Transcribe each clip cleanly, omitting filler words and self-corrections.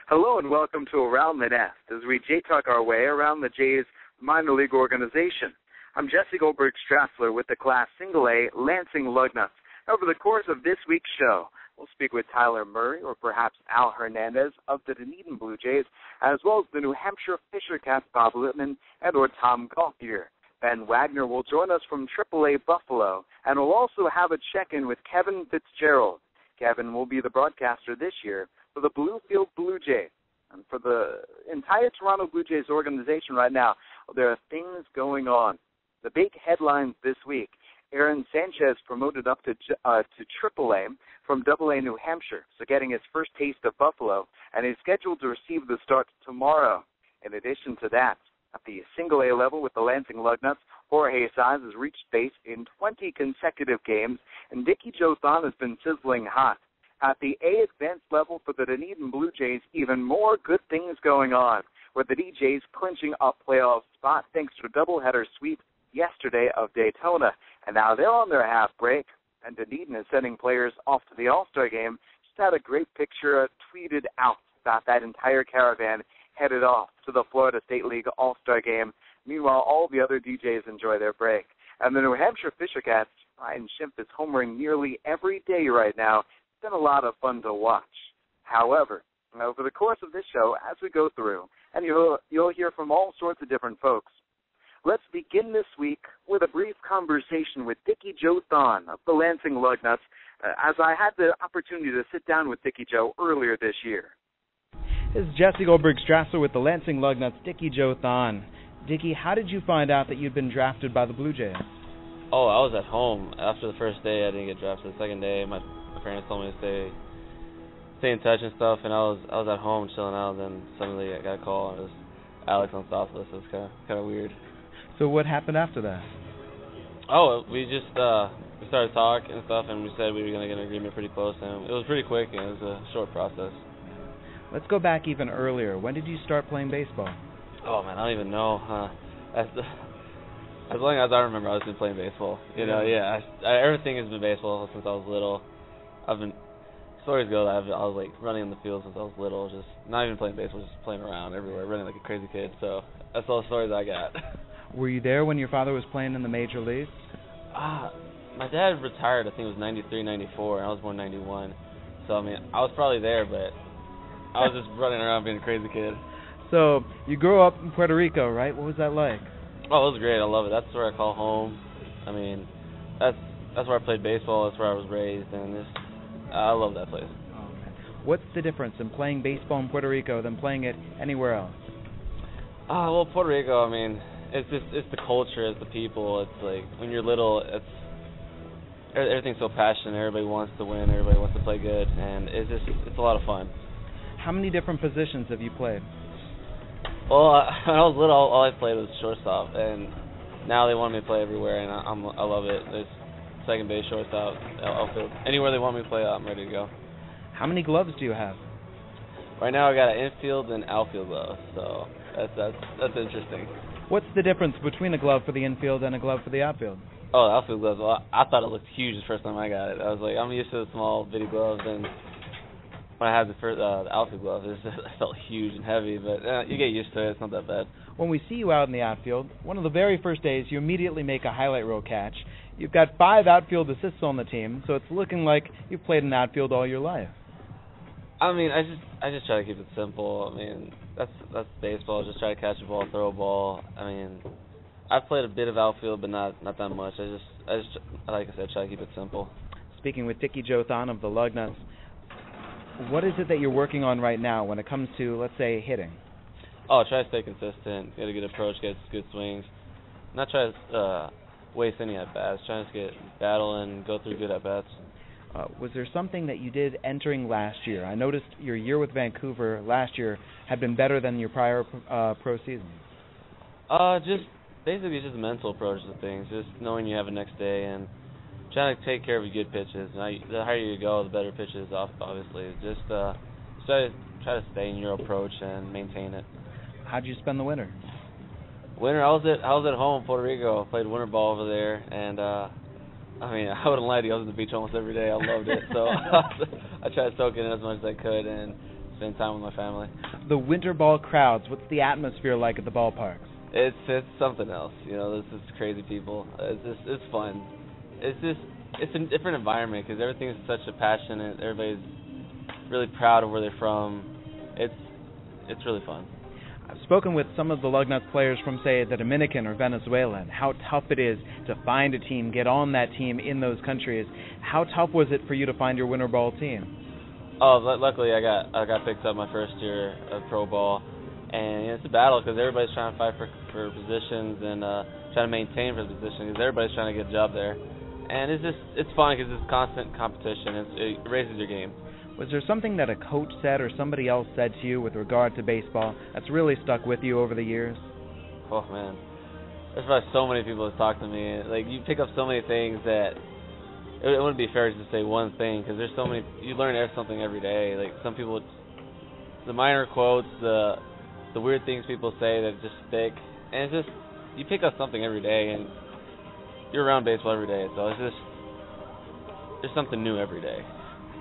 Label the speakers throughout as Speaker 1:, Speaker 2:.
Speaker 1: Hello and welcome to Around the Nest as we J-Talk our way around the Jays minor league organization. I'm Jesse Goldberg-Strassler with the class Single-A Lansing Lugnuts. Over the course of this week's show, we'll speak with Tyler Murray or perhaps Al Hernandez of the Dunedin Blue Jays, as well as the New Hampshire Fisher Cats Bob Lipman and or Tom Gauthier. Ben Wagner will join us from Double-A Buffalo, and we'll also have a check-in with Kevin Fitzgerald. Kevin will be the broadcaster this year for the Bluefield Blue Jays. And for the entire Toronto Blue Jays organization right now, there are things going on. The big headlines this week: Aaron Sanchez promoted up to Triple-A from Double-A New Hampshire, so getting his first taste of Buffalo, and is scheduled to receive the start tomorrow. In addition to that, at the Single-A level with the Lansing Lugnuts, Jorge Saez has reached base in 20 consecutive games, and Dickie Joe Thon has been sizzling hot. At the A advanced level for the Dunedin Blue Jays, even more good things going on, with the DJs clinching a playoff spot thanks to a doubleheader sweep yesterday of Daytona. And now they're on their half break, and Dunedin is sending players off to the All-Star game. Just had a great picture tweeted out about that entire caravan headed off to the Florida State League All-Star game. Meanwhile, all the other DJs enjoy their break. And the New Hampshire Fisher Cats, Schimpf is homering nearly every day right now. It's been a lot of fun to watch. However, over the course of this show, as we go through, and you'll hear from all sorts of different folks, let's begin this week with a brief conversation with Dickie Joe Thon of the Lansing Lugnuts, as I had the opportunity to sit down with Dickie Joe earlier this year.
Speaker 2: This is Jesse Goldberg-Strassler with the Lansing Lugnuts, Dickie Joe Thon. Dickie, how did you find out that you'd been drafted by the Blue Jays?
Speaker 3: Oh, I was at home. After the first day, I didn't get drafted. The second day, my parents told me to stay in touch and stuff, and I was at home chilling out, and then suddenly I got a call, and it was Alex on Southwest. It was kind of weird.
Speaker 2: So what happened after that?
Speaker 3: Oh, we just we started talking and stuff, and we said we were going to get an agreement pretty close, and it was pretty quick, and it was a short process.
Speaker 2: Let's go back even earlier. When did you start playing baseball?
Speaker 3: Oh, man, I don't even know. As long as I remember, I've been playing baseball. Everything has been baseball since I was little. Stories go that I was like running in the field since I was little, just not even playing baseball, just playing around everywhere, running like a crazy kid. So that's all the stories I got.
Speaker 2: Were you there when your father was playing in the major leagues?
Speaker 3: My dad retired, I think it was 93, 94, and I was born 91. So, I mean, I was probably there, but I was just running around being a crazy kid.
Speaker 2: So, you grew up in Puerto Rico, right? What was that like?
Speaker 3: Oh, it was great. I love it. That's where I call home. I mean, that's where I played baseball. That's where I was raised, and I love that place.
Speaker 2: Oh, man. What's the difference in playing baseball in Puerto Rico than playing it anywhere else?
Speaker 3: Well, Puerto Rico, I mean, it's the culture, it's the people. It's like when you're little, everything's so passionate. Everybody wants to win. Everybody wants to play good, and it's a lot of fun.
Speaker 2: How many different positions have you played?
Speaker 3: Well, when I was little, all I played was shortstop, and now they want me to play everywhere, and I love it. There's second base, shortstop, outfield. Anywhere they want me to play, I'm ready to go.
Speaker 2: How many gloves do you have?
Speaker 3: Right now, I got an infield and outfield glove, so that's interesting.
Speaker 2: What's the difference between a glove for the infield and a glove for the outfield?
Speaker 3: Oh, the outfield gloves. Well, I thought it looked huge the first time I got it. I was like, I'm used to the small, bitty gloves, and when I had the outfield glove, it felt huge and heavy, but you get used to it. It's not that bad.
Speaker 2: When we see you out in the outfield, one of the very first days, you immediately make a highlight reel catch. You've got 5 outfield assists on the team, so it's looking like you've played in outfield all your life.
Speaker 3: I mean, I just try to keep it simple. I mean, that's baseball. Just try to catch a ball, throw a ball. I mean, I've played a bit of outfield, but not that much. I just like I said, try to keep it simple.
Speaker 2: Speaking with Dickie Joe Thon of the Lugnuts, what is it that you're working on right now when it comes to, let's say, hitting?
Speaker 3: Oh, try to stay consistent, get a good approach, get good swings. Not try to waste any at-bats. Try to get battle and go through good at-bats.
Speaker 2: Was there something that you did entering last year? I noticed your year with Vancouver last year had been better than your prior pro season.
Speaker 3: Just a mental approach to things. Just knowing you have a next day and trying to take care of your good pitches. Now, the higher you go, the better pitches, obviously. Just try to stay in your approach and maintain it.
Speaker 2: How did you spend the winter?
Speaker 3: Winter, I was at home, Puerto Rico. I played winter ball over there, and I mean, I wouldn't lie to you. I was on the beach almost every day. I loved it. So I tried to soak it in as much as I could, and spend time with my family.
Speaker 2: The winter ball crowds, what's the atmosphere like at the ballparks?
Speaker 3: It's something else. There's just crazy people. It's fun. It's a different environment because everything is such a passionate. Everybody's really proud of where they're from. It's really fun.
Speaker 2: I've spoken with some of the Lugnuts players from, say, the Dominican or Venezuela, and how tough it is to find a team, get on that team in those countries. How tough was it for you to find your winter ball team?
Speaker 3: Oh, luckily I got picked up my first year of pro ball, and it's a battle because everybody's trying to fight for positions and trying to maintain for the position because everybody's trying to get a job there, and it's fun because it's constant competition. It raises your game.
Speaker 2: Was there something that a coach said or somebody else said to you with regard to baseball that's really stuck with you over the years?
Speaker 3: Oh man, there's probably so many people that talk to me. Like, you pick up so many things that it wouldn't be fair to just say one thing because there's so many. You learn something every day. Like, some people, the minor quotes, the weird things people say that just stick, and it's just you pick up something every day, and you're around baseball every day, so there's something new every day.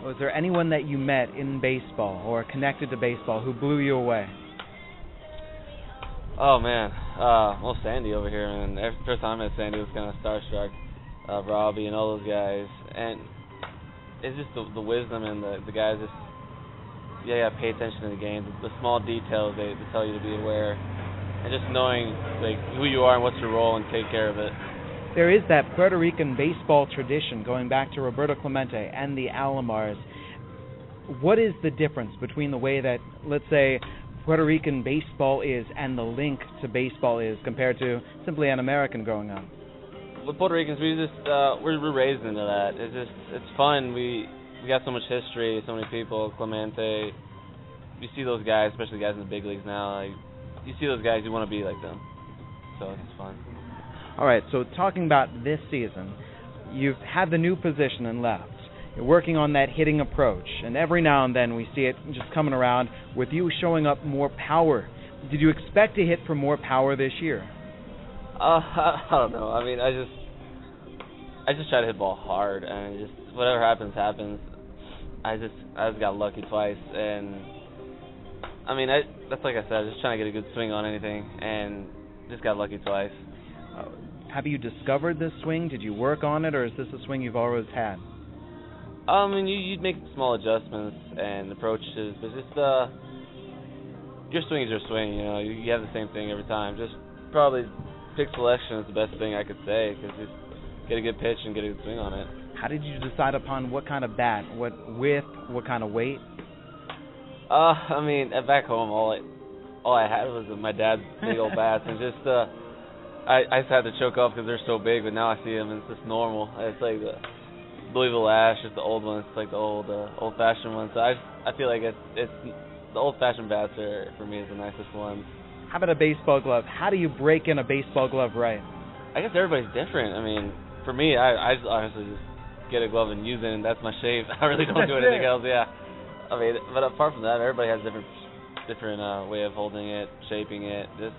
Speaker 2: Was there anyone that you met in baseball or connected to baseball who blew you away?
Speaker 3: Oh man, well, Sandy over here, and the first time I met Sandy was kind of starstruck. Robbie and all those guys, and it's just the wisdom and the guys just you gotta pay attention to the game, the small details they tell you to be aware, and just knowing like who you are and what's your role and take care of it.
Speaker 2: There is that Puerto Rican baseball tradition going back to Roberto Clemente and the Alomars. What is the difference between the way that, let's say, Puerto Rican baseball is and the link to baseball is compared to simply an American growing up?
Speaker 3: With Puerto Ricans, we're raised into that. It's fun. We got so much history, so many people. Clemente, you see those guys, especially guys in the big leagues now. Like, you see those guys, you want to be like them. So it's fun.
Speaker 2: All right, so talking about this season, you've had the new position in left. You're working on that hitting approach, and every now and then we see it just coming around with you showing up more power. Did you expect to hit for more power this year?
Speaker 3: I don't know. I mean, I just try to hit the ball hard, and just whatever happens. I just got lucky twice, and I mean, that's like I said, I was just trying to get a good swing on anything, and just got lucky twice.
Speaker 2: Have you discovered this swing? Did you work on it, or is this a swing you've always had?
Speaker 3: I mean, you'd make small adjustments and approaches, but just your swing is your swing. You have the same thing every time. Just probably pick selection is the best thing I could say, because just get a good pitch and get a good swing on it.
Speaker 2: How did you decide upon what kind of bat, what width, what kind of weight?
Speaker 3: I mean, back home, all I had was my dad's big old bats, and just I just had to choke off because they're so big. But now I see them, and it's just normal. It's like the Louisville Ash, just the old ones, it's like the old-fashioned ones. So I feel like it's the old-fashioned bats are for me is the nicest ones.
Speaker 2: How about a baseball glove? How do you break in a baseball glove right?
Speaker 3: I guess everybody's different. I mean, for me, I just honestly just get a glove and use it, and that's my shape. I really don't do anything else. Yeah. I mean, but apart from that, everybody has different way of holding it, shaping it. Just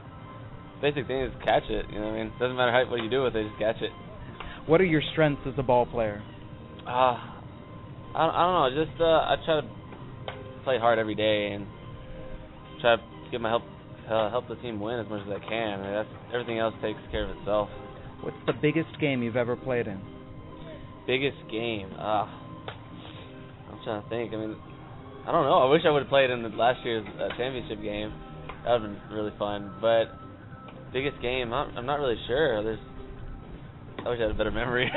Speaker 3: basic thing is catch it. You know what I mean? Doesn't matter what you do with it, just catch it. What
Speaker 2: are your strengths as a ball player?
Speaker 3: I don't know. Just I try to play hard every day and try to get my help the team win as much as I can. I mean, that's everything else takes care of itself.
Speaker 2: What's the biggest game you've ever played in?
Speaker 3: Biggest game? I'm trying to think. I mean, I don't know. I wish I would have played in the last year's championship game. That would have been really fun. But biggest game? I'm not really sure. I wish I had a better memory.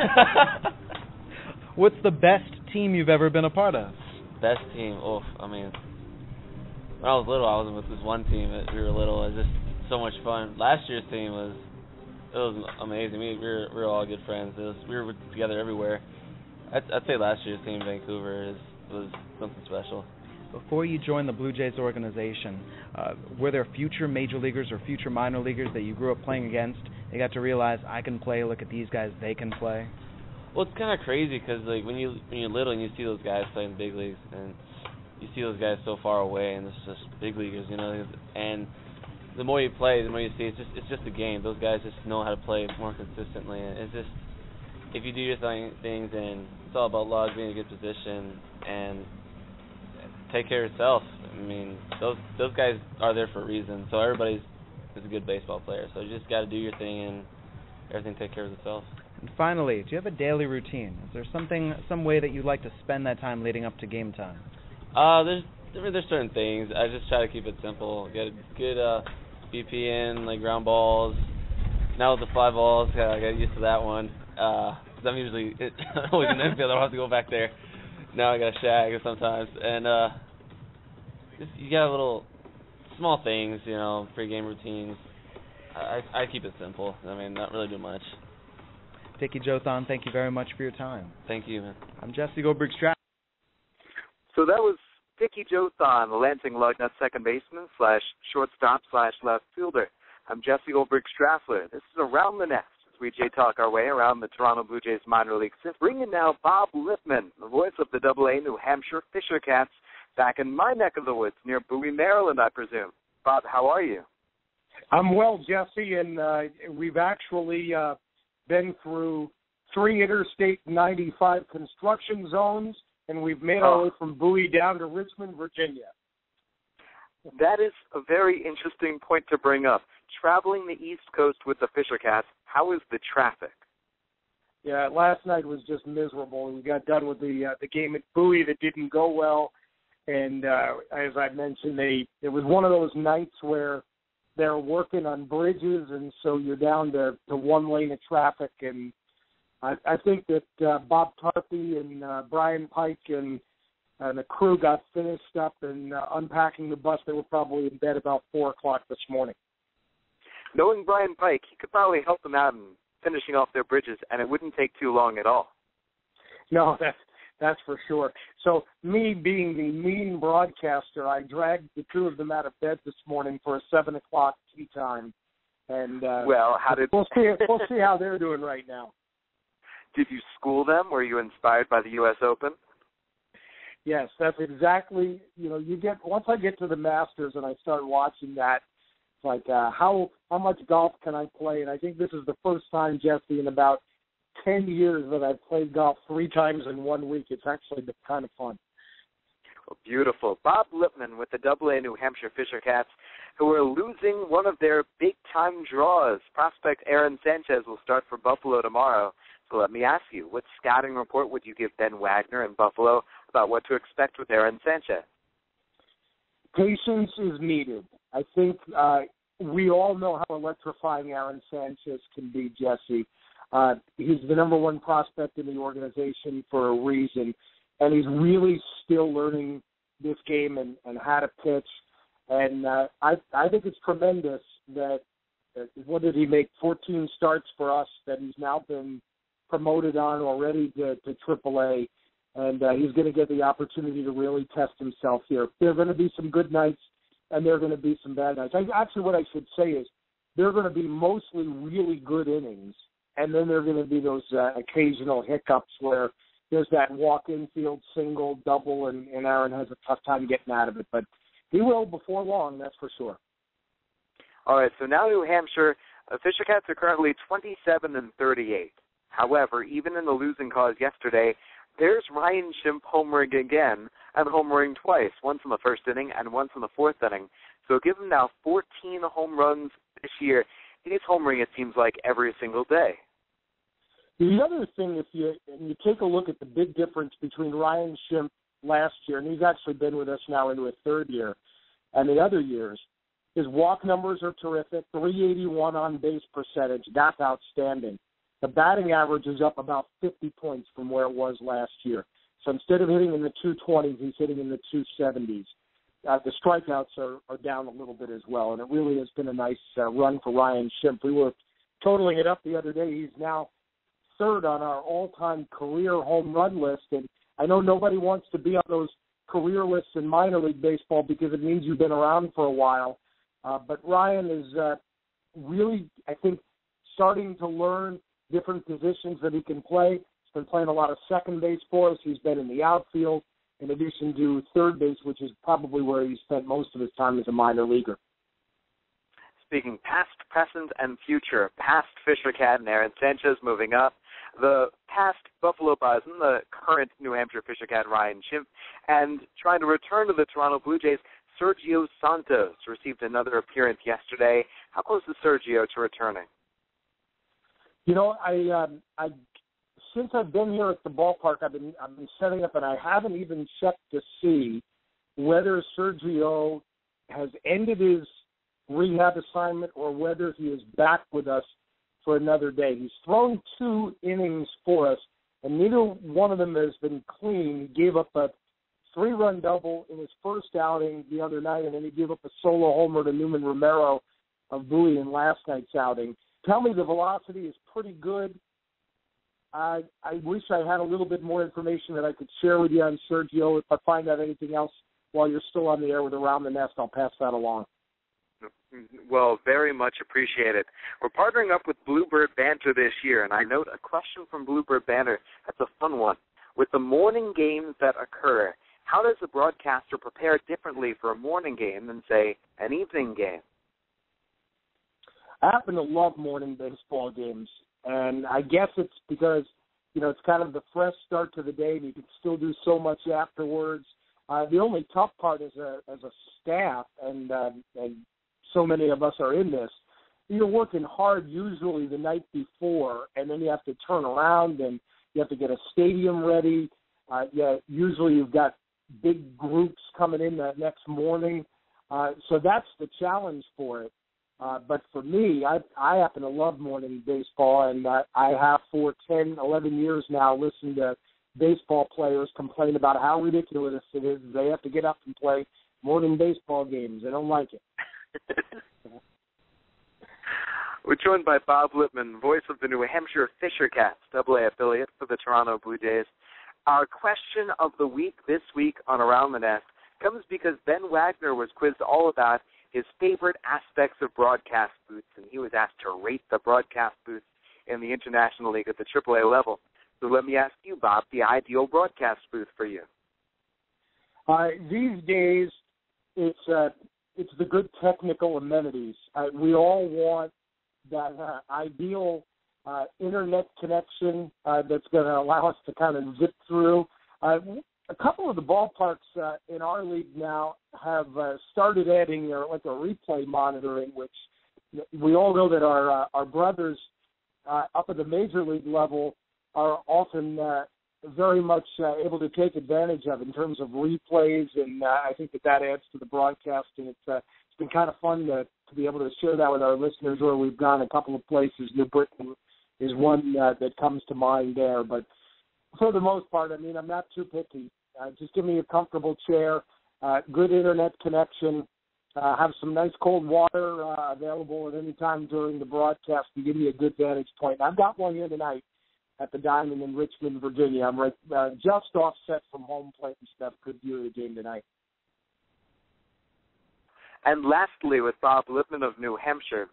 Speaker 2: What's the best team you've ever been a part of?
Speaker 3: Best team? Oh, I mean, when I was little, I was with this one team that we were little. It was just so much fun. Last year's team was amazing. We were all good friends. We were together everywhere. I'd say last year's team in Vancouver was something special.
Speaker 2: Before you joined the Blue Jays organization, were there future major leaguers or future minor leaguers that you grew up playing against? You got to realize, I can play, look at these guys, they can play?
Speaker 3: Well, it's kind of crazy because like when you're little and you see those guys play in the big leagues, and you see those guys so far away, and it's just big leaguers, and the more you play, the more you see it's just a game. Those guys just know how to play more consistently, and it's just if you do your things, and it's all about luck, being in a good position, and take care of yourself. I mean, those guys are there for a reason. So everybody's is a good baseball player. So you just got to do your thing and everything take care of itself.
Speaker 2: And finally, do you have a daily routine? Is there some way that you like to spend that time leading up to game time?
Speaker 3: There's certain things. I just try to keep it simple. Get a good BP in, like ground balls. Now with the fly balls, I got used to that one. Because I'm usually always in the infield. I don't have to go back there. Now I got to shag sometimes. And just, you got little small things, pre-game routines. I keep it simple. I mean, not really do much.
Speaker 2: Dickie Joe Thon, thank you very much for your time.
Speaker 3: Thank you, man.
Speaker 2: I'm Jesse Goldberg-Strassler.
Speaker 1: So that was Dickie Joe Thon, the Lansing Lugnuts second baseman / shortstop / left fielder. I'm Jesse Goldberg-Strassler. This is Around the Nest as we J-Talk our way around the Toronto Blue Jays minor league system. Bringing now Bob Lipman, the voice of the Double-A New Hampshire Fisher Cats, back in my neck of the woods near Bowie, Maryland, I presume. Bob, how are you?
Speaker 4: I'm well, Jesse, and we've actually been through 3 Interstate 95 construction zones, and we've made our way from Bowie down to Richmond, Virginia.
Speaker 1: That is a very interesting point to bring up. Traveling the East Coast with the Fisher Cats, how is the traffic?
Speaker 4: Yeah, last night was just miserable. We got done with the game at Bowie that didn't go well, and as I mentioned, it was one of those nights where they're working on bridges, and so you're down to 1 lane of traffic. And I think that Bob Tarpey and Brian Pike and the crew got finished up and unpacking the bus. They were probably in bed about 4 o'clock this morning.
Speaker 1: Knowing Brian Pike, he could probably help them out in finishing off their bridges, and it wouldn't take too long at all.
Speaker 4: No, that's for sure. So me being the mean broadcaster, I dragged the 2 of them out of bed this morning for a 7 o'clock tea time. And we'll see how they're doing right now.
Speaker 1: Did you school them? Were you inspired by the U.S. Open?
Speaker 4: Yes, that's exactly. Once I get to the Masters and I start watching that, it's like how much golf can I play? And I think this is the first time, Jesse, in about 10 years that I've played golf 3 times in 1 week. It's actually been kind of fun.
Speaker 1: Well, beautiful. Bob Lipman with the Double-A New Hampshire Fisher Cats, who are losing one of their big-time draws. Prospect Aaron Sanchez will start for Buffalo tomorrow. So let me ask you, what scouting report would you give Ben Wagner in Buffalo about what to expect with Aaron Sanchez?
Speaker 4: Patience is needed. I think we all know how electrifying Aaron Sanchez can be, Jesse. He's the number 1 prospect in the organization for a reason, and he's really still learning this game and how to pitch. And I think it's tremendous that, what did he make, 14 starts for us, that he's now been promoted on already to AAA, and he's going to get the opportunity to really test himself here. There are going to be some good nights, and there are going to be some bad nights. Actually, what I should say is there are going to be mostly really good innings, and then there are going to be those occasional hiccups where there's that walk-in field single, double, and Aaron has a tough time getting out of it. But he will before long, that's for sure.
Speaker 1: All right, so now New Hampshire, Fisher Cats are currently 27-38. However, even in the losing cause yesterday, there's Ryan Schimpf homering again and homering twice, once in the first inning and once in the 4th inning. So give him now 14 home runs this year. He's homering, it seems like, every single day.
Speaker 4: The other thing, if you take a look at the big difference between Ryan Schimpf last year, and he's actually been with us now into his 3rd year, and the other years, his walk numbers are terrific, 381 on-base percentage. That's outstanding. The batting average is up about 50 points from where it was last year. So instead of hitting in the 220s, he's hitting in the 270s. The strikeouts are down a little bit as well, and it really has been a nice run for Ryan Schimpf. We were totaling it up the other day. He's now 3rd on our all-time career home run list, and I know nobody wants to be on those career lists in minor league baseball because it means you've been around for a while. But Ryan is really, I think, starting to learn different positions that he can play. He's been playing a lot of second base for us. He's been in the outfield in addition to third base, which is probably where he spent most of his time as a minor leaguer.
Speaker 1: Speaking past, present, and future, past Fisher Cat and Aaron Sanchez moving up. the past Buffalo Bison, the current New Hampshire Fisher Cat Ryan Schimpf, and trying to return to the Toronto Blue Jays, Sergio Santos received another appearance yesterday. How close is Sergio to returning?
Speaker 4: You know, I since I've been here at the ballpark, I've been setting up, and I haven't even checked to see whether Sergio has ended his rehab assignment or whether he is back with us for another day. He's thrown 2 innings for us, and neither one of them has been clean. He gave up a 3-run double in his first outing the other night, and then he gave up a solo homer to Newman Romero of Bowie in last night's outing. Tell me the velocity is pretty good. I wish I had a little bit more information that I could share with you on Sergio. If I find out anything else while you're still on the air with Around the Nest, I'll pass that along.
Speaker 1: Well, very much appreciated. We're partnering up with Bluebird Banter this year, and I note a question from Bluebird Banter. That's a fun one. With the morning games that occur, how does a broadcaster prepare differently for a morning game than, say, an evening game?
Speaker 4: I happen to love morning baseball games, and I guess it's because, you know, it's kind of the fresh start to the day, and you can still do so much afterwards. The only tough part as a staff, and so many of us are in this, you're working hard usually the night before, and then you have to turn around and you have to get a stadium ready. Usually you've got big groups coming in that next morning. So that's the challenge for it. But for me, I happen to love morning baseball, and I have for 10, 11 years now listened to baseball players complain about how ridiculous it is. They have to get up and play morning baseball games. They don't like it.
Speaker 1: We're joined by Bob Lipman, voice of the New Hampshire Fisher Cats, Double-A affiliate for the Toronto Blue Jays. Our question of the week this week on Around the Nest comes because Ben Wagner was quizzed all about his favorite aspects of broadcast booths, and he was asked to rate the broadcast booths in the International League at the AAA level. So let me ask you, Bob, the ideal broadcast booth for you.
Speaker 4: These days, it's the good technical amenities. We all want that ideal internet connection that's going to allow us to kind of zip through. A couple of the ballparks in our league now have started adding like a replay monitoring, which we all know that our brothers up at the major league level are often very much able to take advantage of in terms of replays, and I think that adds to the broadcast, and it's been kind of fun to be able to share that with our listeners where we've gone a couple of places. New Britain is one that comes to mind there, but for the most part, I mean, I'm not too picky. Just give me a comfortable chair, good internet connection, have some nice cold water available at any time during the broadcast, and give me a good vantage point. I've got one here tonight at the Diamond in Richmond, Virginia. I'm right just offset from home plate and stuff. Good view of the game tonight.
Speaker 1: And lastly, with Bob Lipman of New Hampshire,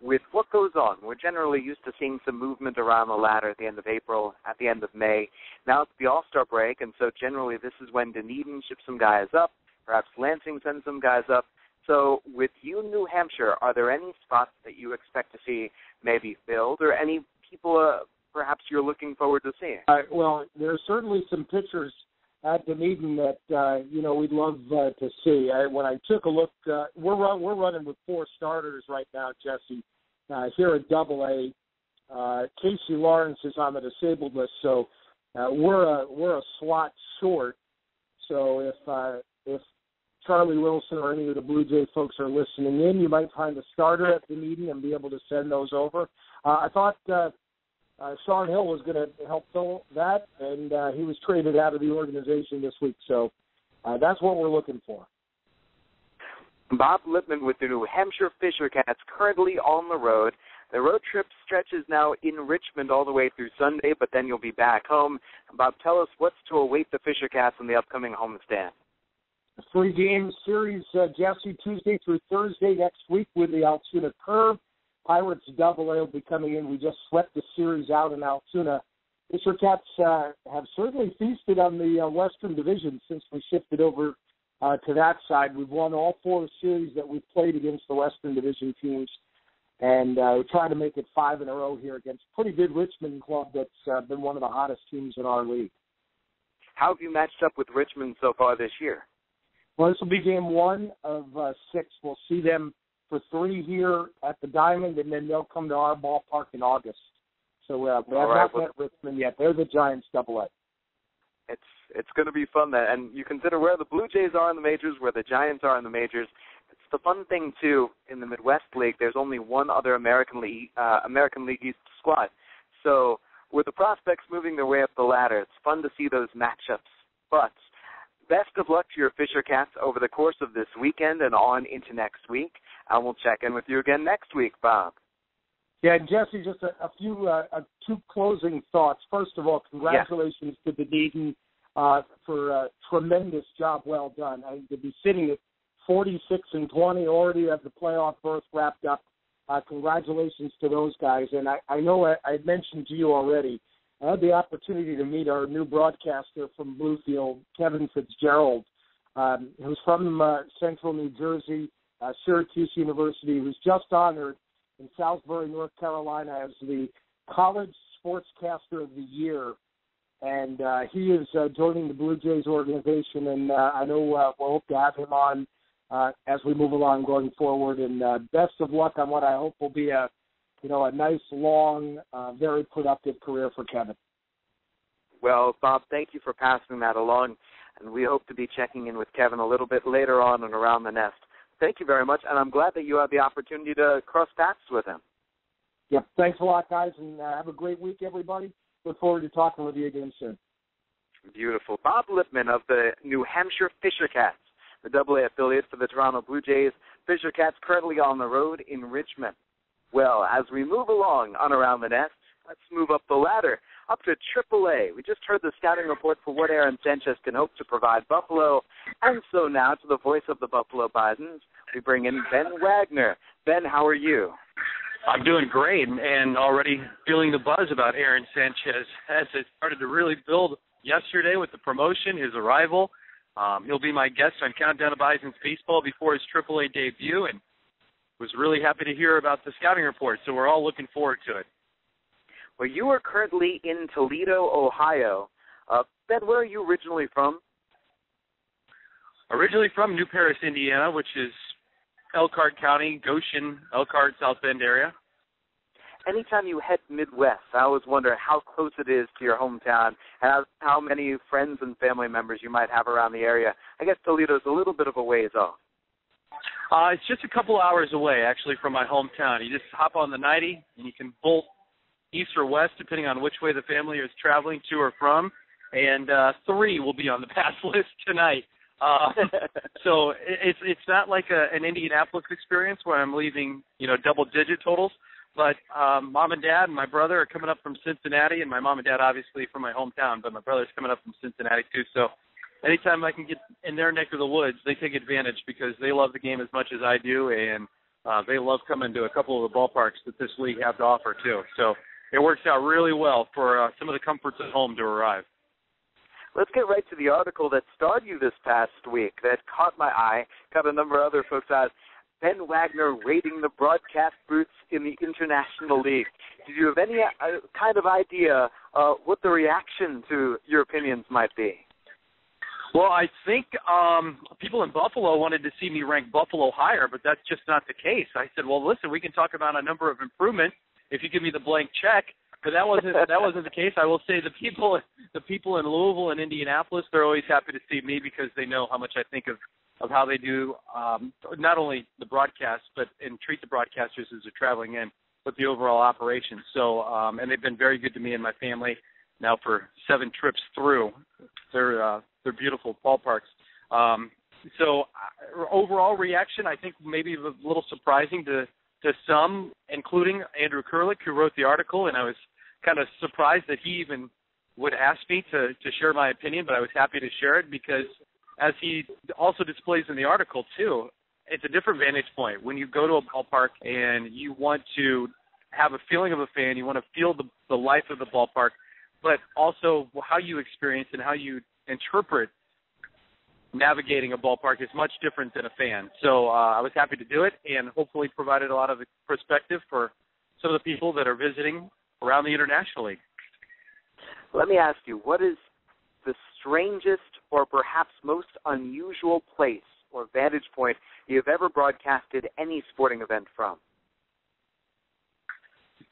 Speaker 1: with what goes on, we're generally used to seeing some movement around the ladder at the end of April, at the end of May. Now it's the All-Star break, and so generally this is when Dunedin ships some guys up, perhaps Lansing sends some guys up. So with you, New Hampshire, are there any spots that you expect to see maybe filled, or any people perhaps you're looking forward to seeing?
Speaker 4: Well, there's certainly some pitchers at Dunedin that we'd love to see. When I took a look, we're running with 4 starters right now, Jesse. Here at Double-A, Casey Lawrence is on the disabled list, so we're a slot short. So if Charlie Wilson or any of the Blue Jay folks are listening in, you might find a starter at Dunedin and be able to send those over. I thought Sean Hill was going to help fill that, and he was traded out of the organization this week. So that's what we're looking for.
Speaker 1: Bob Lipman with the New Hampshire Fisher Cats, currently on the road. The road trip stretches now in Richmond all the way through Sunday, but then you'll be back home. Bob, tell us what's to await the Fisher Cats in the upcoming homestand.
Speaker 4: A 3-game series, Jesse, Tuesday through Thursday next week with the Altoona Curve. Pirates Double-A will be coming in. We just swept the series out in Altoona. Fisher Cats have certainly feasted on the Western Division since we shifted over to that side. We've won all 4 series that we've played against the Western Division teams. and try to make it 5 in a row here against a pretty good Richmond club that's been one of the hottest teams in our league.
Speaker 1: How have you matched up with Richmond so far this year?
Speaker 4: Well, this will be game 1 of 6. We'll see them for 3 here at the Diamond, and then they'll come to our ballpark in August. So we have not met Richmond yet. They're the Giants Double-A.
Speaker 1: It's going to be fun, and you consider where the Blue Jays are in the majors, where the Giants are in the majors. It's the fun thing too. In the Midwest League, there's only one other American League East squad. So with the prospects moving their way up the ladder, it's fun to see those matchups. But best of luck to your Fisher Cats over the course of this weekend and on into next week. And we'll check in with you again next week, Bob.
Speaker 4: Yeah, Jesse, just a few 2 closing thoughts. First of all, congratulations to Dunedin for a tremendous job well done. I think to be sitting at 46-20, already have the playoff berth wrapped up. Congratulations to those guys. And I know I mentioned to you already, I had the opportunity to meet our new broadcaster from Bluefield, Kevin Fitzgerald, who's from Central New Jersey, Syracuse University, who's just honored in Salisbury, North Carolina, as the College Sportscaster of the Year. And he is joining the Blue Jays organization, and I know we'll hope to have him on as we move along going forward. And best of luck on what I hope will be a nice, long, very productive career for Kevin.
Speaker 1: Well, Bob, thank you for passing that along, and we hope to be checking in with Kevin a little bit later on and around the nest. Thank you very much, and I'm glad that you had the opportunity to cross paths with him.
Speaker 4: Yep, thanks a lot, guys, and have a great week, everybody. Look forward to talking with you again soon.
Speaker 1: Beautiful. Bob Lipman of the New Hampshire Fisher Cats, the Double-A affiliate for the Toronto Blue Jays. Fisher Cats currently on the road in Richmond. Well, as we move along on Around the Nest, let's move up the ladder, up to Triple-A. We just heard the scouting report for what Aaron Sanchez can hope to provide Buffalo. And so now to the voice of the Buffalo Bisons, we bring in Ben Wagner. Ben, how are you?
Speaker 5: I'm doing great, and already feeling the buzz about Aaron Sanchez as it started to really build yesterday with the promotion, his arrival. He'll be my guest on Countdown to Bisons Baseball before his Triple-A debut, and was really happy to hear about the scouting report, so we're all looking forward to it.
Speaker 1: Well, you are currently in Toledo, Ohio. Ben, where are you originally from?
Speaker 5: Originally from New Paris, Indiana, which is Elkhart County, Goshen, Elkhart, South Bend area.
Speaker 1: Anytime you head Midwest, I always wonder how close it is to your hometown and how many friends and family members you might have around the area. I guess Toledo's a little bit of a ways off.
Speaker 5: It's just a couple hours away, actually, from my hometown. You just hop on the 90, and you can bolt east or west, depending on which way the family is traveling to or from. And 3 will be on the pass list tonight. So it's not like an Indianapolis experience where I'm leaving, double-digit totals. But mom and dad and my brother are coming up from Cincinnati, and my mom and dad obviously from my hometown, but my brother's coming up from Cincinnati too. So anytime I can get in their neck of the woods, they take advantage because they love the game as much as I do, and they love coming to a couple of the ballparks that this league have to offer too. So it works out really well for some of the comforts at home to arrive.
Speaker 1: Let's get right to the article that starred you this past week that caught my eye, caught a number of other folks' eyes. Ben Wagner raiding the broadcast booths in the International League. Did you have any kind of idea what the reaction to your opinions might be?
Speaker 5: Well, I think people in Buffalo wanted to see me rank Buffalo higher, but that's just not the case. I said, well, listen, we can talk about a number of improvements if you give me the blank check. But that wasn't the case. I will say the people in Louisville and Indianapolis, they're always happy to see me because they know how much I think of how they do not only the broadcast and treat the broadcasters as they're traveling in, but the overall operation. So and they've been very good to me and my family now for 7 trips through. They're beautiful ballparks. So overall reaction, I think maybe a little surprising to some, including Andrew Kurlick, who wrote the article, and I was kind of surprised that he even would ask me to share my opinion, but I was happy to share it because, as he also displays in the article too, it's a different vantage point. When you go to a ballpark and you want to have a feeling of a fan, you want to feel the life of the ballpark, but also how you experience and how you interpret navigating a ballpark is much different than a fan. So I was happy to do it and hopefully provided a lot of perspective for some of the people that are visiting around the International League.
Speaker 1: Let me ask you, what is the strangest or perhaps most unusual place or vantage point you've ever broadcasted any sporting event from?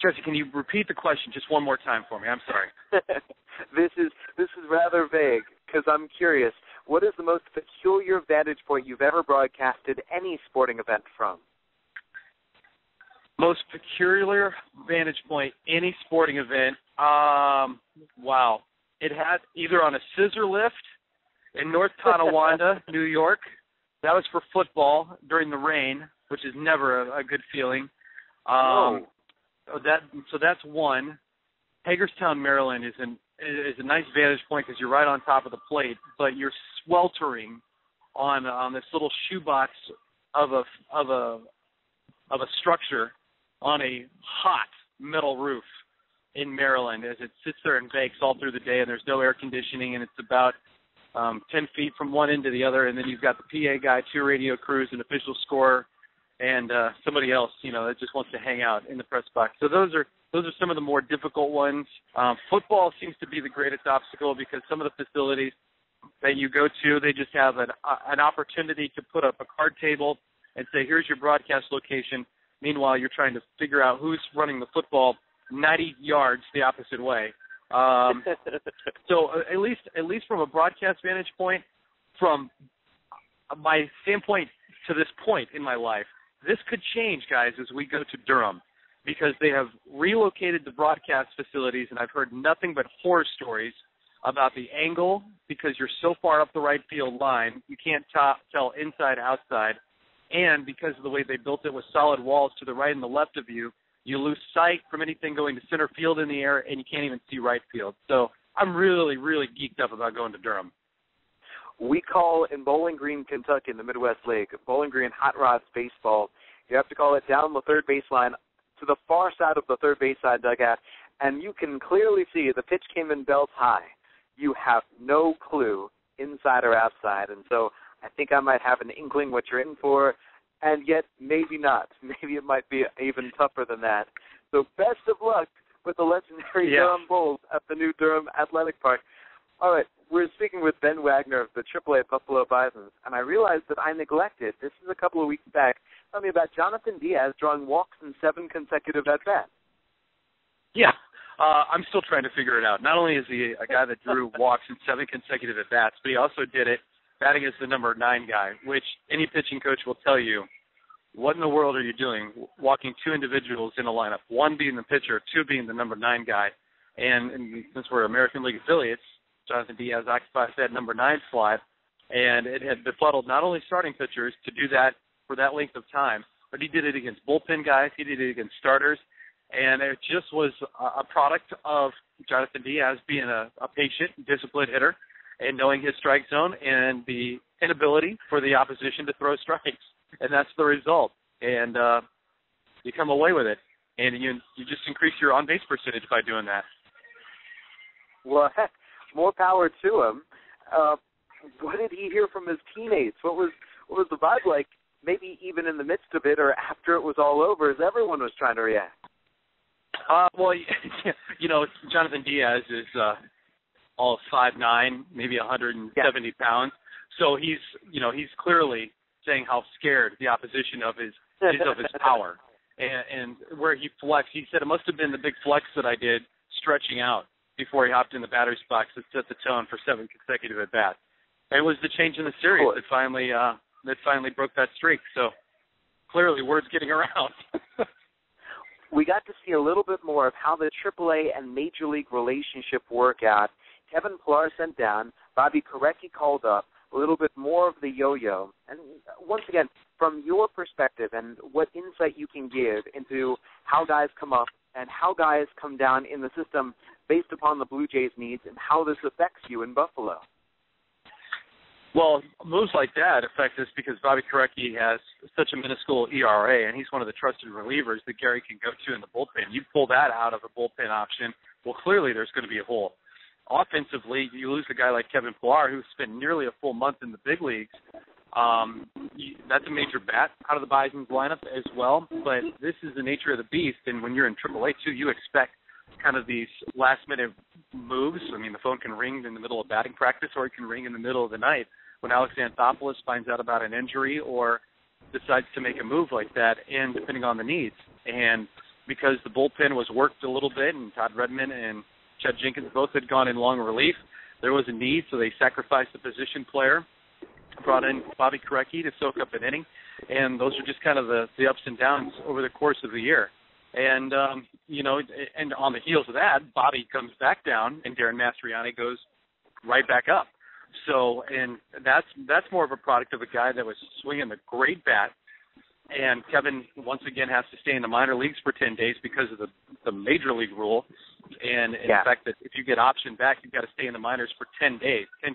Speaker 5: Jesse, can you repeat the question just one more time for me? I'm sorry.
Speaker 1: This is rather vague because I'm curious. What is the most peculiar vantage point you've ever broadcasted any sporting event from?
Speaker 5: Most peculiar vantage point, any sporting event. Wow. It had either on a scissor lift in North Tonawanda, New York. That was for football during the rain, which is never a good feeling. So that's one. Hagerstown, Maryland is a nice vantage point because you're right on top of the plate, but you're sweltering on this little shoebox of a structure on a hot metal roof in Maryland as it sits there and bakes all through the day, and there's no air conditioning, and it's about 10 feet from one end to the other, and then you've got the PA guy, 2 radio crews, an official scorer, and somebody else, that just wants to hang out in the press box. So those are some of the more difficult ones. Football seems to be the greatest obstacle because some of the facilities that you go to, they just have an opportunity to put up a card table and say, here's your broadcast location. Meanwhile, you're trying to figure out who's running the football 90 yards the opposite way. So at least from a broadcast vantage point, from my standpoint to this point in my life, this could change, guys, as we go to Durham, because they have relocated the broadcast facilities, and I've heard nothing but horror stories about the angle because you're so far up the right field line, you can't tell inside, outside, and because of the way they built it with solid walls to the right and the left of you, you lose sight from anything going to center field in the air, and you can't even see right field. So I'm really, really geeked up about going to Durham.
Speaker 1: We call in Bowling Green, Kentucky, in the Midwest League, Bowling Green Hot Rods baseball. You have to call it down the third baseline to the far side of the third base side dugout, and you can clearly see the pitch came in belts high. You have no clue inside or outside, and so I think I might have an inkling what you're in for, and yet maybe not. Maybe it might be even tougher than that. So best of luck with the legendary Durham Bulls at the new Durham Athletic Park. All right, we're speaking with Ben Wagner of the AAA Buffalo Bisons, and I realized that I neglected, this is a couple of weeks back, tell me about Jonathan Diaz drawing walks in 7 consecutive at-bats.
Speaker 5: Yeah, I'm still trying to figure it out. Not only is he a guy that drew walks in 7 consecutive at-bats, but he also did it batting as the number 9 guy, which any pitching coach will tell you, what in the world are you doing, walking 2 individuals in a lineup, 1 being the pitcher, 2 being the number 9 guy. And since we're American League affiliates, Jonathan Diaz occupies that number 9 slot, and it had befuddled not only starting pitchers to do that for that length of time, but he did it against bullpen guys, he did it against starters, and it just was a product of Jonathan Diaz being a patient, disciplined hitter and knowing his strike zone and the inability for the opposition to throw strikes. And that's the result. And you come away with it, and you just increase your on-base percentage by doing that.
Speaker 1: Well, heck, more power to him. What did he hear from his teammates? What was the vibe like, maybe even in the midst of it or after it was all over, as everyone was trying to react?
Speaker 5: Well, Jonathan Diaz is all 5'9", maybe 170 pounds. So he's clearly saying how scared the opposition of his power. And where he flexed, he said it must have been the big flex that I did stretching out before he hopped in the batter's box that set the tone for 7 consecutive at-bats. It was the change in the series that finally broke that streak. So clearly word's getting around.
Speaker 1: We got to see a little bit more of how the AAA and Major League relationship work out. Kevin Pillar sent down, Bobby Korecki called up, a little bit more of the yo-yo. And once again, from your perspective and what insight you can give into how guys come up and how guys come down in the system based upon the Blue Jays' needs and how this affects you in Buffalo.
Speaker 5: Well, moves like that affect us because Bobby Korecki has such a minuscule ERA, and he's one of the trusted relievers that Gary can go to in the bullpen. You pull that out of a bullpen option, well, clearly there's going to be a hole. offensively, you lose a guy like Kevin Pillar, who spent nearly a full month in the big leagues. That's a major bat out of the Bisons lineup as well, but this is the nature of the beast, and when you're in AAA too, you expect kind of these last-minute moves. I mean, the phone can ring in the middle of batting practice, or it can ring in the middle of the night when Alex Anthopoulos finds out about an injury or decides to make a move like that, and depending on the needs. And because the bullpen was worked a little bit, and Todd Redmond and Chet Jenkins both had gone in long relief, there was a need, so they sacrificed the position player, brought in Bobby Korecki to soak up an inning, and those are just kind of the ups and downs over the course of the year. And, and on the heels of that, Bobby comes back down, and Darren Mastriani goes right back up. So, and that's more of a product of a guy that was swinging a great bat, and Kevin once again has to stay in the minor leagues for 10 days because of the major league rule, and in fact that if you get optioned back, you've got to stay in the minors for 10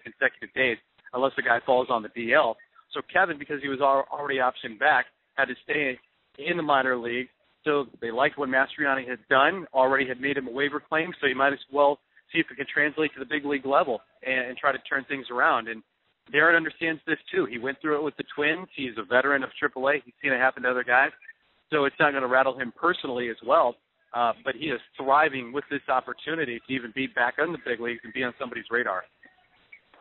Speaker 5: consecutive days, unless the guy falls on the DL. So Kevin, because he was already optioned back, had to stay in the minor league. So they liked what Mastriani had done, already had made him a waiver claim, so you might as well see if it can translate to the big league level and try to turn things around. And Darren understands this too. He went through it with the Twins. He's a veteran of AAA. He's seen it happen to other guys. So it's not going to rattle him personally as well. But he is thriving with this opportunity to even be back on the big leagues and be on somebody's radar.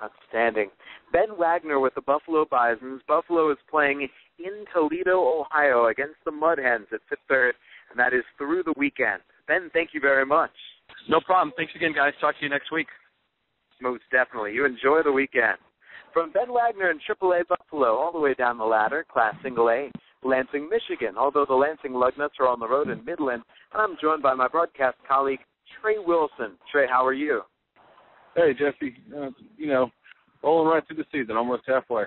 Speaker 1: Outstanding. Ben Wagner with the Buffalo Bisons. Buffalo is playing in Toledo, Ohio against the Mud Hens at 5th, and that is through the weekend. Ben, thank you very much.
Speaker 5: No problem. Thanks again, guys. Talk to you next week.
Speaker 1: Most definitely. You enjoy the weekend. From Ben Wagner in AAA Buffalo all the way down the ladder, Class Single-A, Lansing, Michigan, although the Lansing Lugnuts are on the road in Midland, and I'm joined by my broadcast colleague, Trey Wilson. Trey, how are you?
Speaker 6: Hey, Jesse. Rolling right through the season, almost halfway.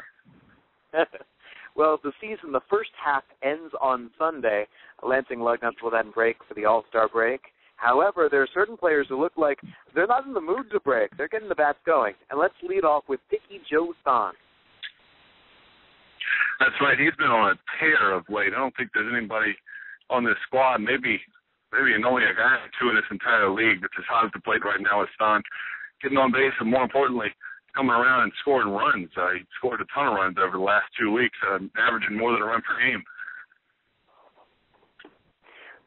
Speaker 1: Well, the season, the first half ends on Sunday. Lansing Lugnuts will then break for the All-Star break. However, there are certain players who look like they're not in the mood to break. They're getting the bats going. And let's lead off with Dickie Joe Thon.
Speaker 6: That's right. He's been on a tear of late. I don't think there's anybody on this squad, maybe only a guy or two in this entire league that's as hot at the plate right now as Thon, getting on base, and more importantly, coming around and scoring runs. He scored a ton of runs over the last 2 weeks, averaging more than a run per game.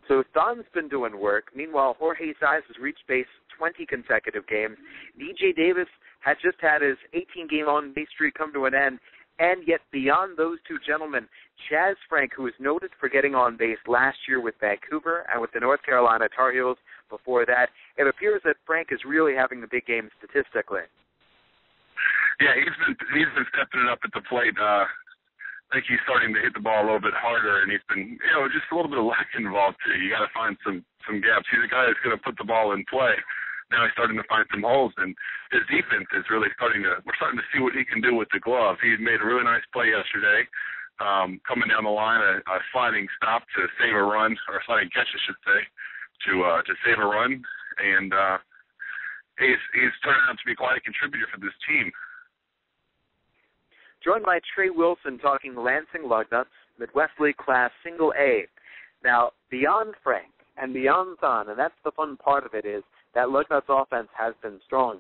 Speaker 1: So Thon's been doing work. Meanwhile, Jorge Saez has reached base 20 consecutive games. DJ Davis had just had his 18-game on-base streak come to an end. And yet beyond those two gentlemen, Chaz Frank, who was noted for getting on base last year with Vancouver and with the North Carolina Tar Heels before that, it appears that Frank is really having the big game statistically.
Speaker 6: Yeah, he's been stepping it up at the plate. I think he's starting to hit the ball a little bit harder, and he's been, just a little bit of luck involved too. You got to find some gaps. He's a guy that's going to put the ball in play. Now he's starting to find some holes, and his defense is really we're starting to see what he can do with the glove. He made a really nice play yesterday, coming down the line, a sliding stop to save a run, or a sliding catch, I should say, to save a run, and he's turning out to be quite a contributor for this team.
Speaker 1: Joined by Trey Wilson talking Lansing Lugnuts, Midwest League Class Single-A. Now, beyond Frank and beyond Thon, and that's the fun part of it, is that Lugnuts offense has been strong.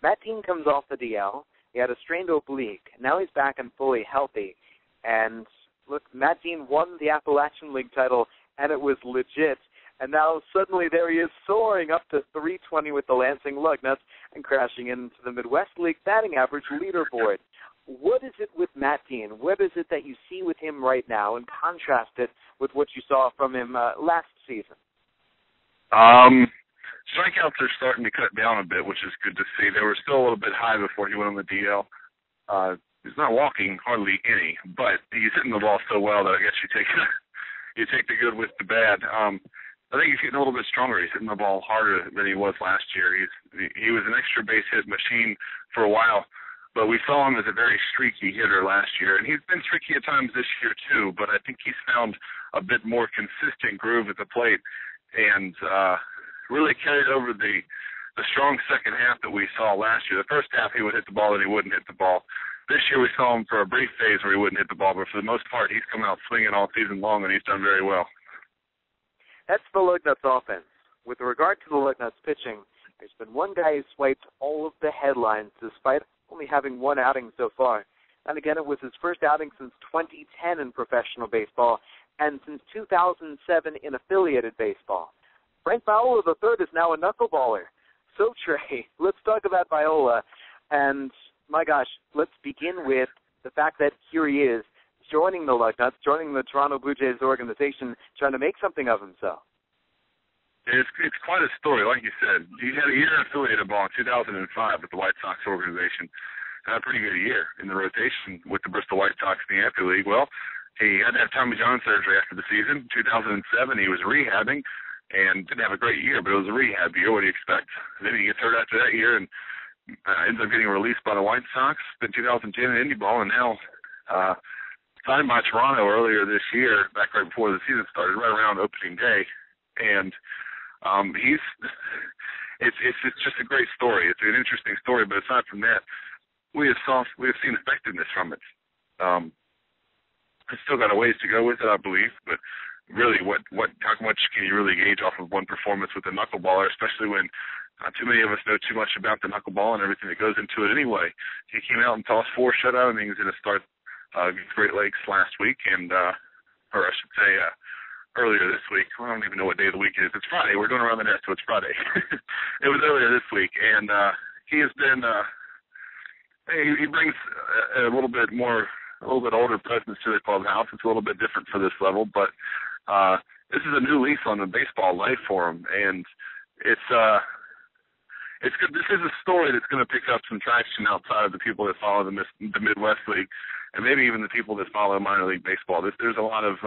Speaker 1: Matt Dean comes off the DL. He had a strained oblique. Now he's back and fully healthy. And, look, Matt Dean won the Appalachian League title, and it was legit. And now suddenly there he is soaring up to .320 with the Lansing Lugnuts and crashing into the Midwest League batting average leaderboard. What is it with Matt Dean? What is it that you see with him right now, and contrast it with what you saw from him last season?
Speaker 6: Strikeouts are starting to cut down a bit, which is good to see. They were still a little bit high before he went on the DL. He's not walking hardly any, but he's hitting the ball so well that I guess you take the good with the bad. I think he's getting a little bit stronger. He's hitting the ball harder than he was last year. He was an extra base hit machine for a while, but we saw him as a very streaky hitter last year, and he's been streaky at times this year too, but I think he's found a bit more consistent groove at the plate and really carried over the strong second half that we saw last year. The first half he would hit the ball and he wouldn't hit the ball. This year we saw him for a brief phase where he wouldn't hit the ball, but for the most part he's come out swinging all season long, and he's done very well.
Speaker 1: That's the Lugnuts offense. With regard to the Lugnuts pitching, there's been one guy who swiped all of the headlines despite only having one outing so far. And again, it was his first outing since 2010 in professional baseball and since 2007 in affiliated baseball. Frank Viola III is now a knuckleballer. So, Trey, let's talk about Viola. And, my gosh, let's begin with the fact that here he is, joining the Lugnuts, joining the Toronto Blue Jays organization, trying to make something of himself.
Speaker 6: It's quite a story, like you said. He had a year in affiliated ball in 2005 with the White Sox organization. Had a pretty good year in the rotation with the Bristol White Sox in the Hampshire League. Well, he had to have Tommy John surgery after the season. 2007, he was rehabbing and didn't have a great year, but it was a rehab year. What do you expect? Then he gets hurt after that year and ends up getting released by the White Sox. Then 2010 in Indy ball, and now signed by Toronto earlier this year, back right before the season started, right around opening day. And it's just a great story. It's an interesting story, but aside from that, we have seen effectiveness from it. It's still got a ways to go with it, I believe, but really, how much can you really gauge off of one performance with a knuckleballer, especially when too many of us know too much about the knuckleball and everything that goes into it anyway. He came out and tossed 4 shutout innings in a start against Great Lakes last week, and or I should say earlier this week. I don't even know what day of the week it is. It's Friday. We're doing Around the Net, so it's Friday. It was earlier this week, and he has been he brings a little bit older presence to the clubhouse. It's a little bit different for this level, but this is a new lease on the baseball life for him, and it's good. This is a story that's going to pick up some traction outside of the people that follow the Midwest League, and maybe even the people that follow minor league baseball. There's a lot of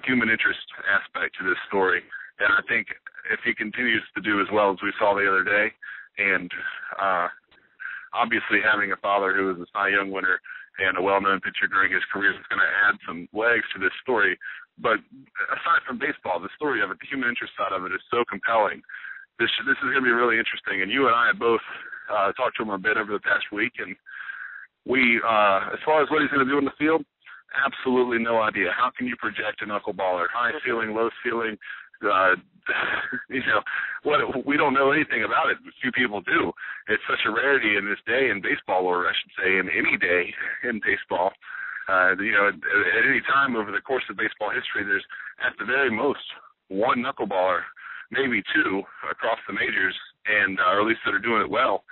Speaker 6: human interest aspect to this story, and I think if he continues to do as well as we saw the other day, and obviously having a father who was a Cy Young winner and a well-known pitcher during his career is going to add some legs to this story. But aside from baseball, the story of it, the human interest side of it is so compelling. This is going to be really interesting. And you and I have both talked to him a bit over the past week, and we, as far as what he's going to do in the field, absolutely no idea. How can you project a knuckleballer? High ceiling, low ceiling, we don't know anything about it. Few people do. It's such a rarity in this day in baseball, or I should say in any day in baseball. At any time over the course of baseball history, there's at the very most one knuckleballer, maybe 2 across the majors, and or at least that are doing it well.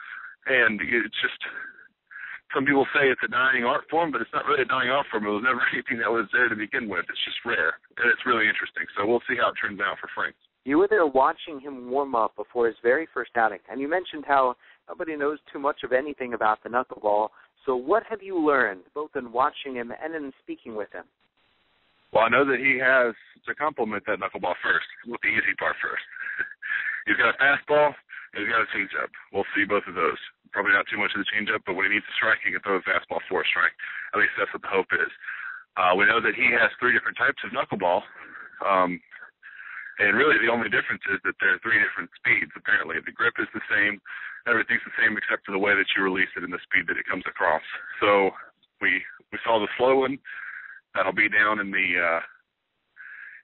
Speaker 6: And it's just, some people say it's a dying art form, but it's not really a dying art form. It was never anything that was there to begin with. It's just rare, and it's really interesting. So we'll see how it turns out for Frank.
Speaker 1: You were there watching him warm up before his very first outing, and you mentioned how nobody knows too much of anything about the knuckleball. So what have you learned, both in watching him and in speaking with him?
Speaker 6: Well, I know that he has to complement that knuckleball first, with the easy part first. He's got a fastball, and he's got a changeup. We'll see both of those. Probably not too much of the changeup, but when he needs to strike, he can throw a fastball for a strike. At least that's what the hope is. We know that he has 3 different types of knuckleball, and really the only difference is that there are 3 different speeds, apparently. The grip is the same. Everything's the same except for the way that you release it and the speed that it comes across. So we saw the slow one. That'll be down in the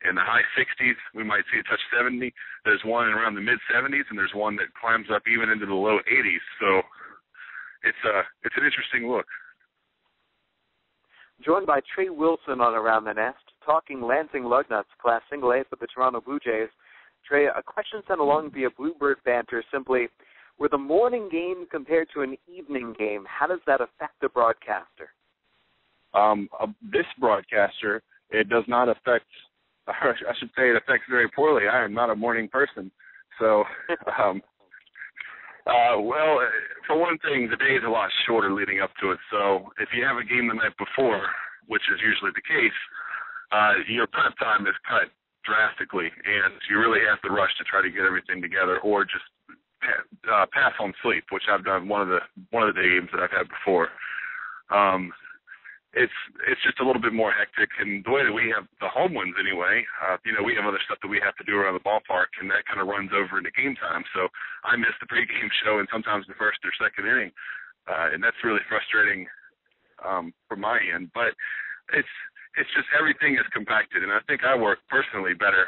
Speaker 6: high 60s. We might see it touch 70. There's one around the mid-70s, and there's one that climbs up even into the low 80s. So it's an interesting look.
Speaker 1: Joined by Trey Wilson on Around the Nest, talking Lansing Lugnuts, Class Single-A for the Toronto Blue Jays. Trey, a question sent along via Bluebird Banter simply, with a morning game compared to an evening game, how does that affect the broadcaster?
Speaker 6: This broadcaster, it does not affect, I should say it affects very poorly. I am not a morning person. So, well, for one thing, the day is a lot shorter leading up to it. So if you have a game the night before, which is usually the case, your prep time is cut drastically, and you really have to rush to try to get everything together, or just pass on sleep, which I've done one of the games that I've had before. It's just a little bit more hectic, and the way that we have the home ones anyway, we have other stuff that we have to do around the ballpark, and that kind of runs over into game time. So I miss the pregame show and sometimes the first or second inning, and that's really frustrating from my end. But it's just everything is compacted, and I think I work personally better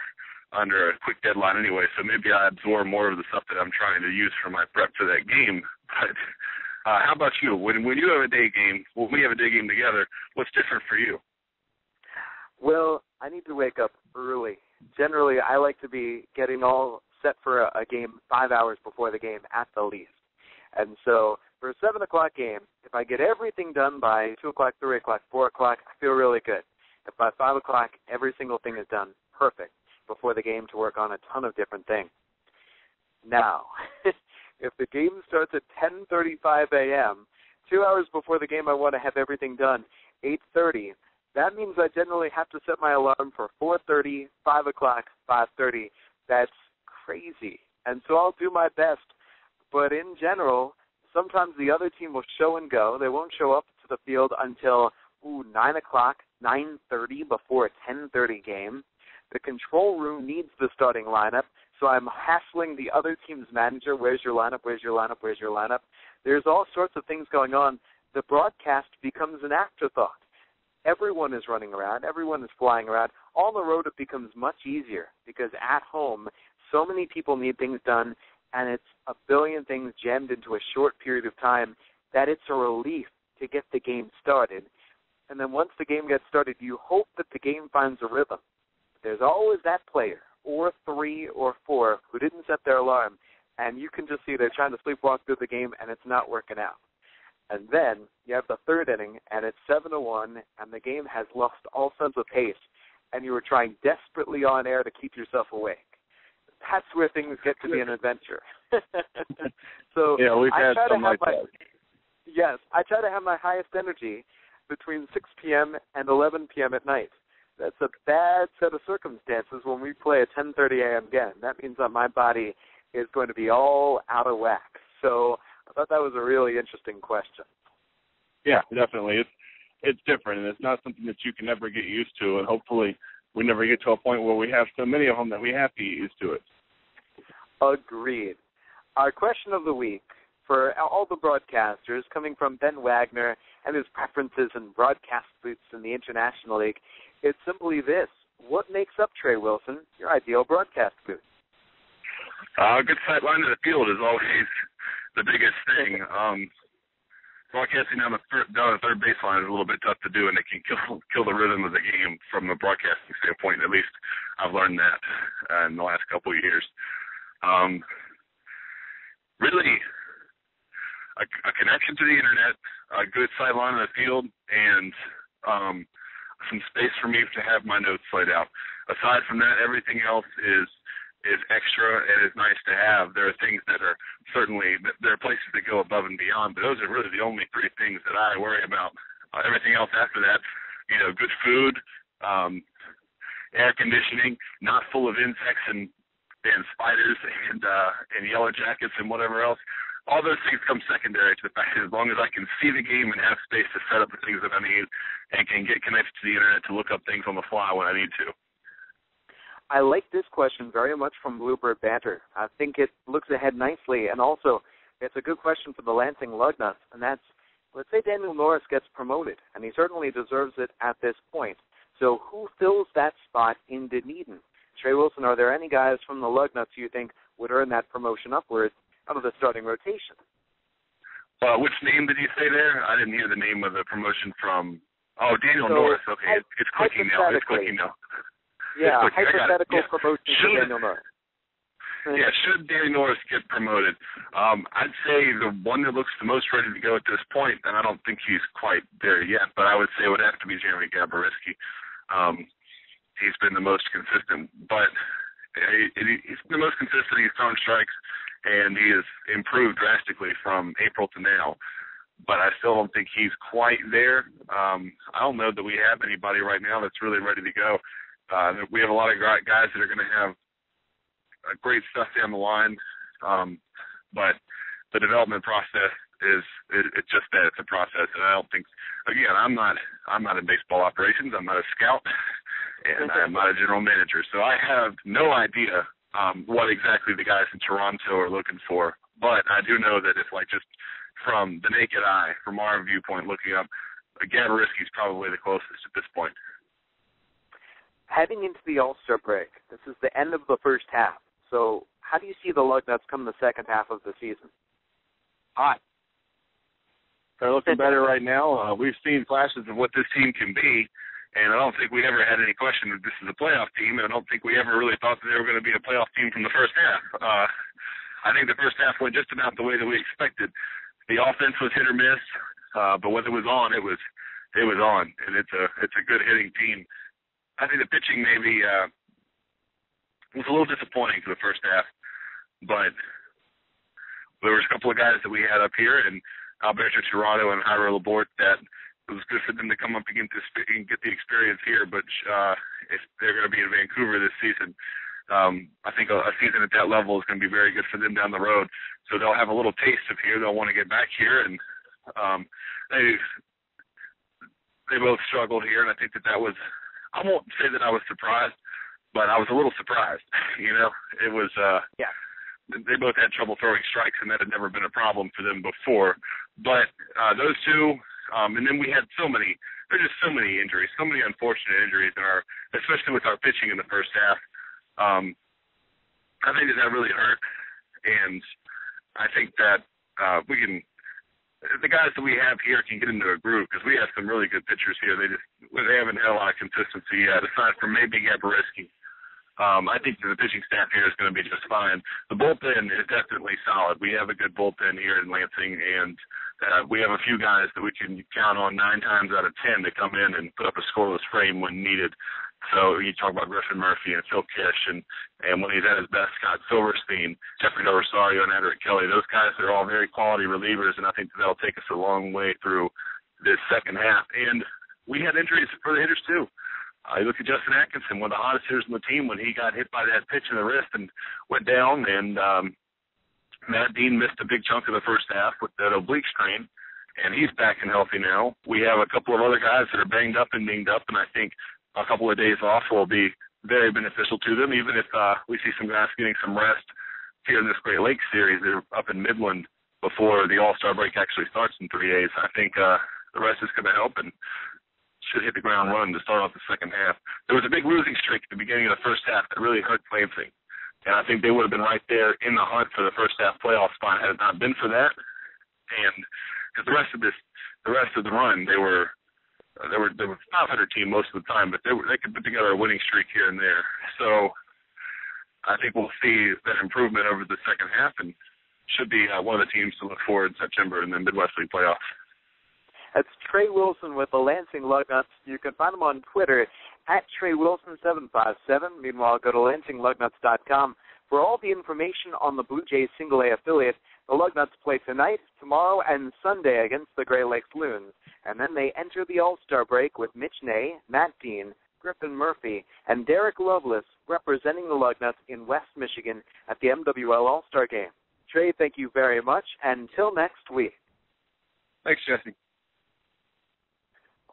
Speaker 6: under a quick deadline anyway, so maybe I absorb more of the stuff that I'm trying to use for my prep for that game. But how about you? When you have a day game, when we have a day game together, what's different for you?
Speaker 1: Well, I need to wake up early. Generally, I like to be getting all set for a game 5 hours before the game at the least. And so for a 7 o'clock game, if I get everything done by 2 o'clock, 3 o'clock, 4 o'clock, I feel really good. If by 5 o'clock every single thing is done, perfect, before the game to work on a ton of different things. Now, if the game starts at 10:35 a.m., 2 hours before the game I want to have everything done, 8:30, that means I generally have to set my alarm for 4:30, 5 o'clock, 5:30. That's crazy. And so I'll do my best. But in general, sometimes the other team will show and go. They won't show up to the field until 9 o'clock, 9:30 before a 10:30 game. The control room needs the starting lineup, so I'm hassling the other team's manager, where's your lineup, where's your lineup, where's your lineup? There's all sorts of things going on. The broadcast becomes an afterthought. Everyone is running around. Everyone is flying around. On the road, it becomes much easier because at home, so many people need things done, and it's a billion things jammed into a short period of time that it's a relief to get the game started. And then once the game gets started, you hope that the game finds a rhythm. There's always that player, or 3 or 4, who didn't set their alarm, and you can just see they're trying to sleepwalk through the game, and it's not working out. And then you have the third inning, and it's 7-1, and the game has lost all sense of pace, and you were trying desperately on air to keep yourself awake. That's where things get to be an adventure. So
Speaker 6: yeah, we've had something like that.
Speaker 1: Yes, I try to have my highest energy between 6 p.m. and 11 p.m. at night. That's a bad set of circumstances when we play a 10:30 a.m. game. That means that my body is going to be all out of whack. So I thought that was a really interesting question.
Speaker 6: Yeah, definitely. It's different, and it's not something that you can ever get used to, and hopefully we never get to a point where we have so many of them that we have to get used to it.
Speaker 1: Agreed. Our question of the week for all the broadcasters, coming from Ben Wagner and his preferences in broadcast boots in the International League, it's simply this. What makes up, Trey Wilson, your ideal broadcast booth?
Speaker 6: A good sight line to the field is always the biggest thing. Broadcasting down the third baseline is a little bit tough to do, and it can kill the rhythm of the game from a broadcasting standpoint. At least I've learned that in the last couple of years. Really, a connection to the internet, a good sideline on the field, and some space for me to have my notes laid out. Aside from that, everything else is extra and is nice to have. There are things that are certainly, there are places that go above and beyond, but those are really the only 3 things that I worry about. Everything else after that, good food, air conditioning, not full of insects and spiders and yellow jackets and whatever else. All those things come secondary to the fact that as long as I can see the game and have space to set up the things that I need and can get connected to the internet to look up things on the fly when I need to.
Speaker 1: I like this question very much from Bluebird Banter. I think it looks ahead nicely, and also it's a good question for the Lansing Lugnuts, and that's, let's say Daniel Norris gets promoted, and he certainly deserves it at this point. So who fills that spot in Dunedin? Trey Wilson, are there any guys from the Lugnuts you think would earn that promotion upwards out of the starting rotation?
Speaker 6: Which name did you say there? I didn't hear the name of the promotion from. Oh, Daniel Norris. Okay, it's clicking now. It's clicking now.
Speaker 1: Yeah, hypothetical promotion to Daniel Norris.
Speaker 6: Yeah, should Daniel Norris get promoted? I'd say the one that looks the most ready to go at this point, and I don't think he's quite there yet, but I would say it would have to be Jeremy Gaborisky. He's been the most consistent, but he's been the most consistent. He's thrown strikes, and he has improved drastically from April to now. But I still don't think he's quite there. I don't know that we have anybody right now that's really ready to go. We have a lot of guys that are going to have great stuff down the line, but the development process it's just that it's a process, and I don't think. Again, I'm not in baseball operations. I'm not a scout, and I'm not a general manager, so I have no idea what exactly the guys in Toronto are looking for. But I do know that it's like just from the naked eye, from our viewpoint looking up, Gaborisky's probably the closest at this point.
Speaker 1: Heading into the All-Star break, this is the end of the first half. So how do you see the Lugnuts come the second half of the season?
Speaker 6: Hot. They're looking better right now. We've seen flashes of what this team can be, and I don't think we ever had any question that this is a playoff team, and I don't think we ever really thought that they were going to be a playoff team from the first half. I think the first half went just about the way that we expected. The offense was hit or miss, but when it was on, it was on, and it's a good hitting team. I think the pitching maybe was a little disappointing for the first half, but there was a couple of guys that we had up here, and Alberto Toronto and Jairo Laborte, that it was good for them to come up and get the experience here, but if they're going to be in Vancouver this season, I think a season at that level is going to be very good for them down the road. So they'll have a little taste of here. They'll want to get back here, and they both struggled here, and I think that was, I won't say that I was surprised, but I was a little surprised. It was they both had trouble throwing strikes, and that had never been a problem for them before. But those two, and then we had there's just so many injuries, so many unfortunate injuries especially with our pitching in the first half. I think that really hurt, and I think that the guys that we have here can get into a groove, because we have some really good pitchers here. They haven't had a lot of consistency yet, aside from maybe Gaboriski. I think that the pitching staff here is going to be just fine. The bullpen is definitely solid. We have a good bullpen here in Lansing, and we have a few guys that we can count on 9 times out of 10 to come in and put up a scoreless frame when needed. So you talk about Griffin Murphy and Phil Kish, and when he's at his best, Scott Silverstein, Jeffrey Del Rosario, and Edric Kelly. Those guys are all very quality relievers, and I think that'll take us a long way through this second half. And we had injuries for the hitters, too. You look at Justin Atkinson, one of the hottest hitters on the team, when he got hit by that pitch in the wrist and went down, and Matt Dean missed a big chunk of the first half with that oblique strain, and he's back and healthy now. We have a couple of other guys that are banged up and dinged up, and I think a couple of days off will be very beneficial to them, even if we see some guys getting some rest here in this Great Lakes series. They're up in Midland before the All-Star break actually starts in 3 days. I think the rest is going to help and should hit the ground running to start off the second half. There was a big losing streak at the beginning of the first half that really hurt Lansing, and I think they would have been right there in the hunt for the first half playoff spot had it not been for that. And because the rest of the run, they were 500 team most of the time, but they could put together a winning streak here and there. So I think we'll see that improvement over the second half, and should be one of the teams to look for in September in the Midwest League playoffs.
Speaker 1: That's Trey Wilson with the Lansing Lugnuts. You can find him on Twitter at TreyWilson757. Meanwhile, go to LansingLugnuts.com for all the information on the Blue Jays Single-A affiliate. The Lugnuts play tonight, tomorrow, and Sunday against the Great Lakes Loons. And then they enter the All-Star break with Mitch Ney, Matt Dean, Griffin Murphy, and Derek Lovelace representing the Lugnuts in West Michigan at the MWL All-Star Game. Trey, thank you very much. Until next week.
Speaker 6: Thanks, Jesse.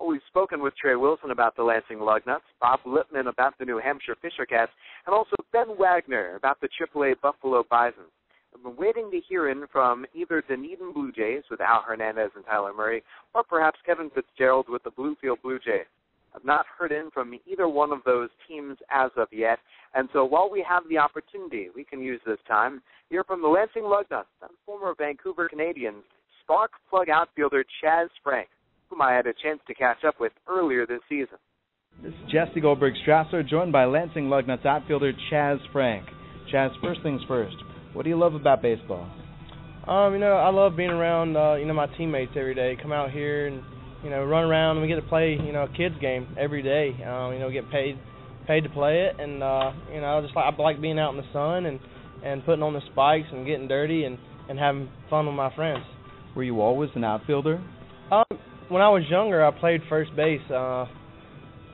Speaker 1: We've spoken with Trey Wilson about the Lansing Lugnuts, Bob Lipman about the New Hampshire Fisher Cats, and also Ben Wagner about the Triple-A Buffalo Bisons. I've been waiting to hear in from either Dunedin Blue Jays with Al Hernandez and Tyler Murray, or perhaps Kevin Fitzgerald with the Bluefield Blue Jays. I've not heard in from either one of those teams as of yet, and so while we have the opportunity, we can use this time to hear from the Lansing Lugnuts and former Vancouver Canadians spark plug outfielder Chaz Frank, whom I had a chance to catch up with earlier this season.
Speaker 2: This is Jesse Goldberg-Strassler, joined by Lansing Lugnuts outfielder Chaz Frank. Chaz, first things first, what do you love about baseball?
Speaker 7: I love being around, my teammates every day. Come out here and, run around, and we get to play, a kids game every day. Get paid to play it, and I like being out in the sun and putting on the spikes and getting dirty and having fun with my friends.
Speaker 2: Were you always an outfielder?
Speaker 7: When I was younger, I played first base. I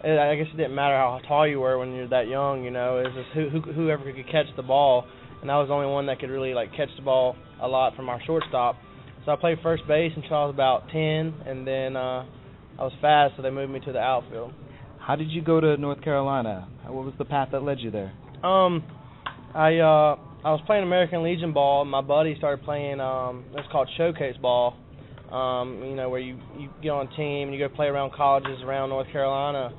Speaker 7: guess it didn't matter how tall you were when you're that young. It was just whoever could catch the ball, and I was the only one that could really catch the ball a lot from our shortstop. So I played first base until I was about 10, and then I was fast, so they moved me to the outfield.
Speaker 2: How did you go to North Carolina? What was the path that led you there?
Speaker 7: I was playing American Legion ball. My buddy started playing it's called showcase ball. Where you get on a team and you go play around colleges around North Carolina.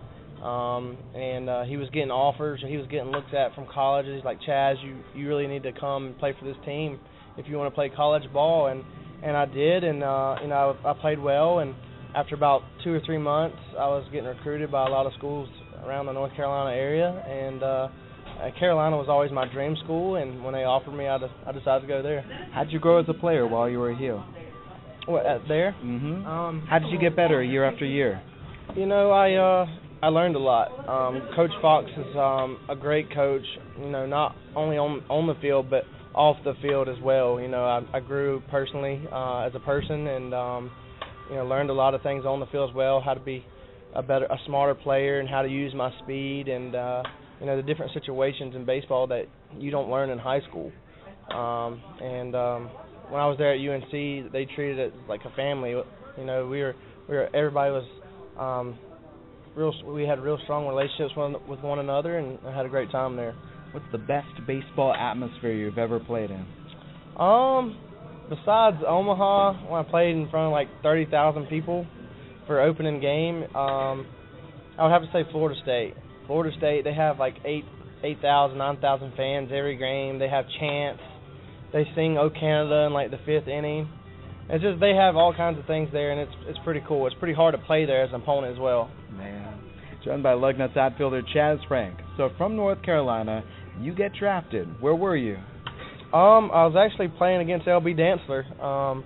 Speaker 7: and he was getting offers, or he was getting looked at from colleges. He's like, Chaz, you really need to come and play for this team if you want to play college ball. And I did, and I played well. And after about 2 or 3 months, I was getting recruited by a lot of schools around the North Carolina area, and Carolina was always my dream school. And when they offered me, I decided to go there.
Speaker 2: How did you grow as a player while you were here?
Speaker 7: What, there?
Speaker 2: Mm-hmm. How did you get better year after year?
Speaker 7: I learned a lot. Coach Fox is a great coach, not only on the field, but off the field as well. I grew personally as a person, and learned a lot of things on the field as well, how to be a smarter player, and how to use my speed, and the different situations in baseball that you don't learn in high school. When I was there at UNC, they treated it like a family. Everybody was we had real strong relationships with one another, and I had a great time there.
Speaker 2: What's the best baseball atmosphere you've ever played in?
Speaker 7: Besides Omaha, when I played in front of like 30,000 people for opening game, I would have to say Florida State. Florida State, they have like 8,000, 9,000 fans every game. They have chants. They sing "O Canada" in like the 5th inning. It's just they have all kinds of things there, and it's pretty cool. It's pretty hard to play there as an opponent as well.
Speaker 2: Man. Joined by Lugnuts outfielder Chaz Frank. So from North Carolina, you get drafted. Where were you?
Speaker 7: I was actually playing against LB Dantzler.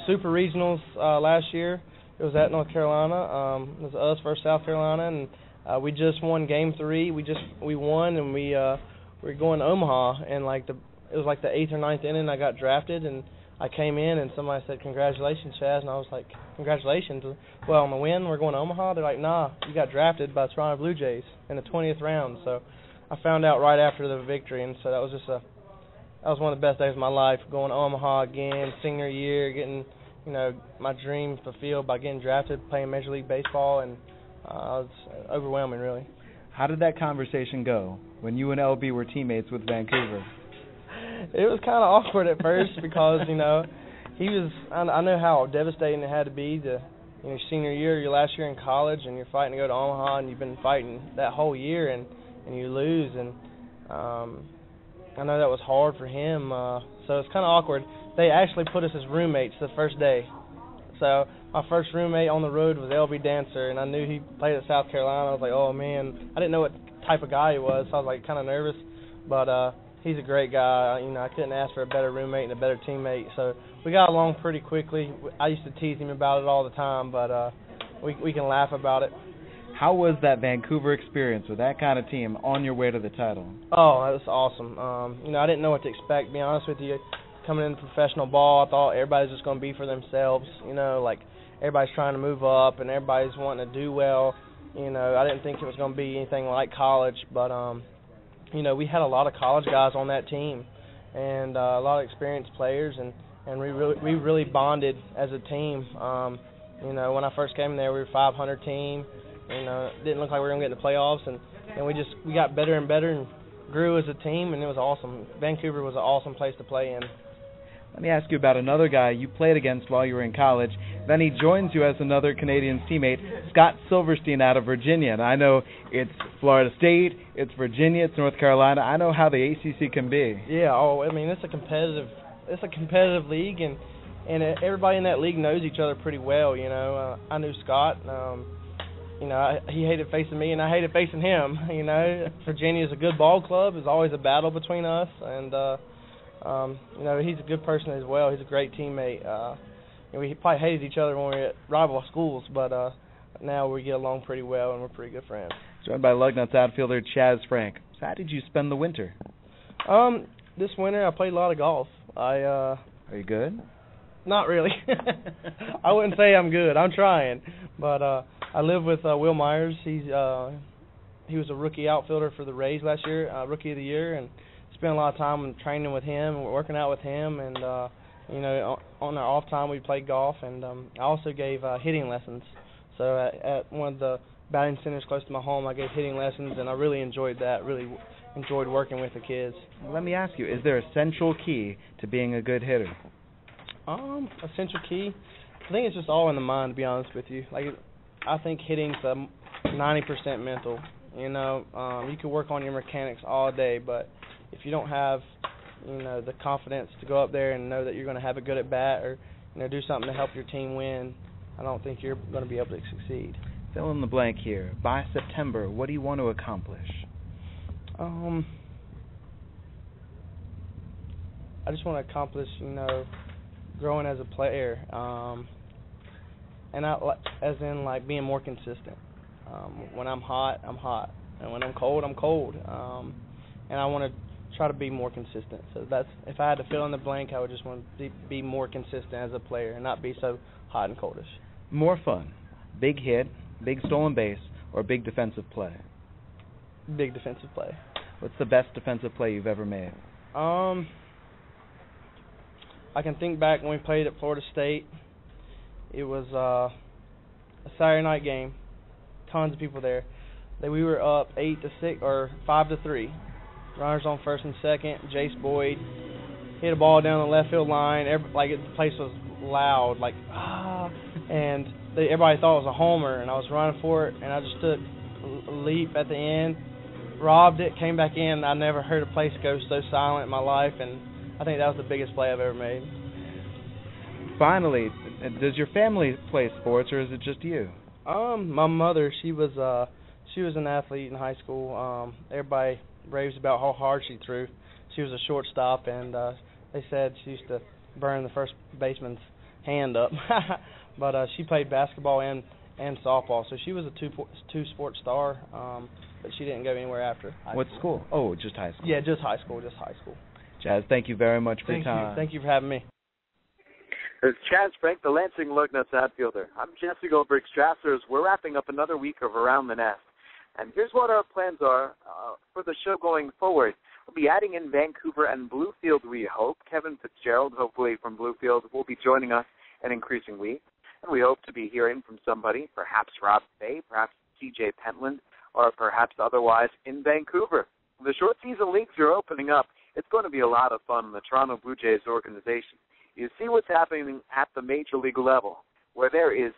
Speaker 7: Super Regionals last year. It was at North Carolina. It was us versus South Carolina, and we just won Game 3. We won, and we were going to Omaha, and it was like the 8th or 9th inning. I got drafted, and I came in, and somebody said, "Congratulations, Chaz," and I was like, "Congratulations." Well, on the win, we're going to Omaha. They're like, "Nah, you got drafted by the Toronto Blue Jays in the 20th round." So I found out right after the victory, and so that was one of the best days of my life, going to Omaha again, senior year, getting my dream fulfilled by getting drafted, playing Major League Baseball, and it was overwhelming, really.
Speaker 2: How did that conversation go when you and LB were teammates with Vancouver?
Speaker 7: It was kind of awkward at first because, he was, I know how devastating it had to be to, senior year, your last year in college, and you're fighting to go to Omaha, and you've been fighting that whole year, and you lose, and I know that was hard for him, so it's kind of awkward. They actually put us as roommates the first day. So my first roommate on the road was LB Dantzler, and I knew he played at South Carolina. I was like, oh, man. I didn't know what type of guy he was, so I was, kind of nervous. But he's a great guy. I couldn't ask for a better roommate and a better teammate. So we got along pretty quickly. I used to tease him about it all the time, but we can laugh about it.
Speaker 2: How was that Vancouver experience with that kind of team on your way to the title?
Speaker 7: Oh, that was awesome. I didn't know what to expect, to be honest with you. Coming into professional ball, I thought everybody's just going to be for themselves. Everybody's trying to move up and everybody's wanting to do well. I didn't think it was going to be anything like college, but we had a lot of college guys on that team and a lot of experienced players, and we really bonded as a team. When I first came there, we were a 500 team. It didn't look like we were going to get in the playoffs, and we got better and better and grew as a team, and it was awesome. Vancouver was an awesome place to play in.
Speaker 2: Let me ask you about another guy you played against while you were in college. Then he joins you as another Canadian teammate, Scott Silverstein out of Virginia. And I know it's Florida State, it's Virginia, it's North Carolina. I know how the ACC can be.
Speaker 7: Yeah, it's a competitive league, and everybody in that league knows each other pretty well. I knew Scott. He hated facing me, and I hated facing him. Virginia is a good ball club. There's always a battle between us, and he's a good person as well. He's a great teammate. We probably hated each other when we were at rival schools, but now we get along pretty well, and we're pretty good friends.
Speaker 2: Joined by Lugnuts outfielder Chaz Frank. So how did you spend the winter?
Speaker 7: This winter I played a lot of golf.
Speaker 2: Are you good?
Speaker 7: Not really. I wouldn't say I'm good. I'm trying, but I live with Will Myers. He was a rookie outfielder for the Rays last year, Rookie of the Year, and spent a lot of time training with him, working out with him, and on our off time we played golf, and I also gave hitting lessons. So at one of the batting centers close to my home, I gave hitting lessons, and I really enjoyed that. Really enjoyed working with the kids.
Speaker 2: Let me ask you: is there a central key to being a good hitter?
Speaker 7: Essential key? I think it's just all in the mind, to be honest with you. I think hitting's 90% mental. You know, you can work on your mechanics all day, but if you don't have, you know, the confidence to go up there and know that you're going to have a good at bat or, you know, do something to help your team win, I don't think you're going to be able to succeed.
Speaker 2: Fill in the blank here. By September, what do you want to accomplish?
Speaker 7: I just want to accomplish, you know, growing as a player, and as in like being more consistent. When I'm hot, I'm hot, and when I'm cold, I'm cold. And I want to try to be more consistent. So that's, if I had to fill in the blank, I would just want to be more consistent as a player and not be so hot and coldish.
Speaker 2: More fun, big hit, big stolen base, or big defensive play?
Speaker 7: Big defensive play.
Speaker 2: What's the best defensive play you've ever made?
Speaker 7: I can think back when we played at Florida State. It was a Saturday night game. Tons of people there. We were up 8-6 or 5-3. Runners on first and second. Jace Boyd hit a ball down the left field line. The place was loud, and everybody thought it was a homer. And I was running for it, and I just took a leap at the end, robbed it, came back in. I never heard a place go so silent in my life, and I think that was the biggest play I've ever made.
Speaker 2: Finally, does your family play sports, or is it just you?
Speaker 7: My mother, she was an athlete in high school. Everybody raves about how hard she threw. She was a shortstop, and they said she used to burn the first baseman's hand up. But she played basketball and softball, so she was a two-sport star, but she didn't go anywhere after.
Speaker 2: What school? Oh, just high school.
Speaker 7: Yeah, just high school.
Speaker 2: Chaz, thank you very much for your time.
Speaker 7: Thank you for having me.
Speaker 1: There's Chaz Frank, the Lansing Lugnuts outfielder. I'm Jesse Goldberg-Strassler. We're wrapping up another week of Around the Nest. And here's what our plans are for the show going forward. We'll be adding in Vancouver and Bluefield, we hope. Kevin Fitzgerald, hopefully from Bluefield, will be joining us in increasing weeks. And we hope to be hearing from somebody, perhaps Rob Bay, perhaps TJ Pentland, or perhaps otherwise in Vancouver. The short season leagues are opening up. It's going to be a lot of fun in the Toronto Blue Jays organization. You see what's happening at the major league level, where there is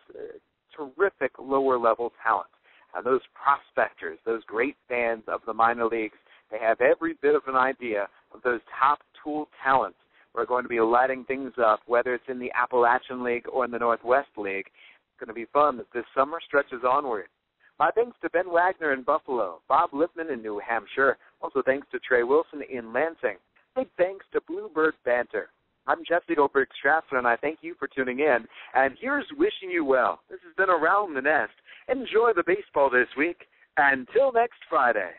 Speaker 1: terrific lower-level talent. And those prospectors, those great fans of the minor leagues, they have every bit of an idea of those top tool talents who are going to be lighting things up, whether it's in the Appalachian League or in the Northwest League. It's going to be fun as this summer stretches onward. My thanks to Ben Wagner in Buffalo, Bob Lipman in New Hampshire, also thanks to Trey Wilson in Lansing. Big thanks to Bluebird Banter. I'm Jesse Goldberg-Strassler, and I thank you for tuning in. And here's wishing you well. This has been Around the Nest. Enjoy the baseball this week. Until next Friday.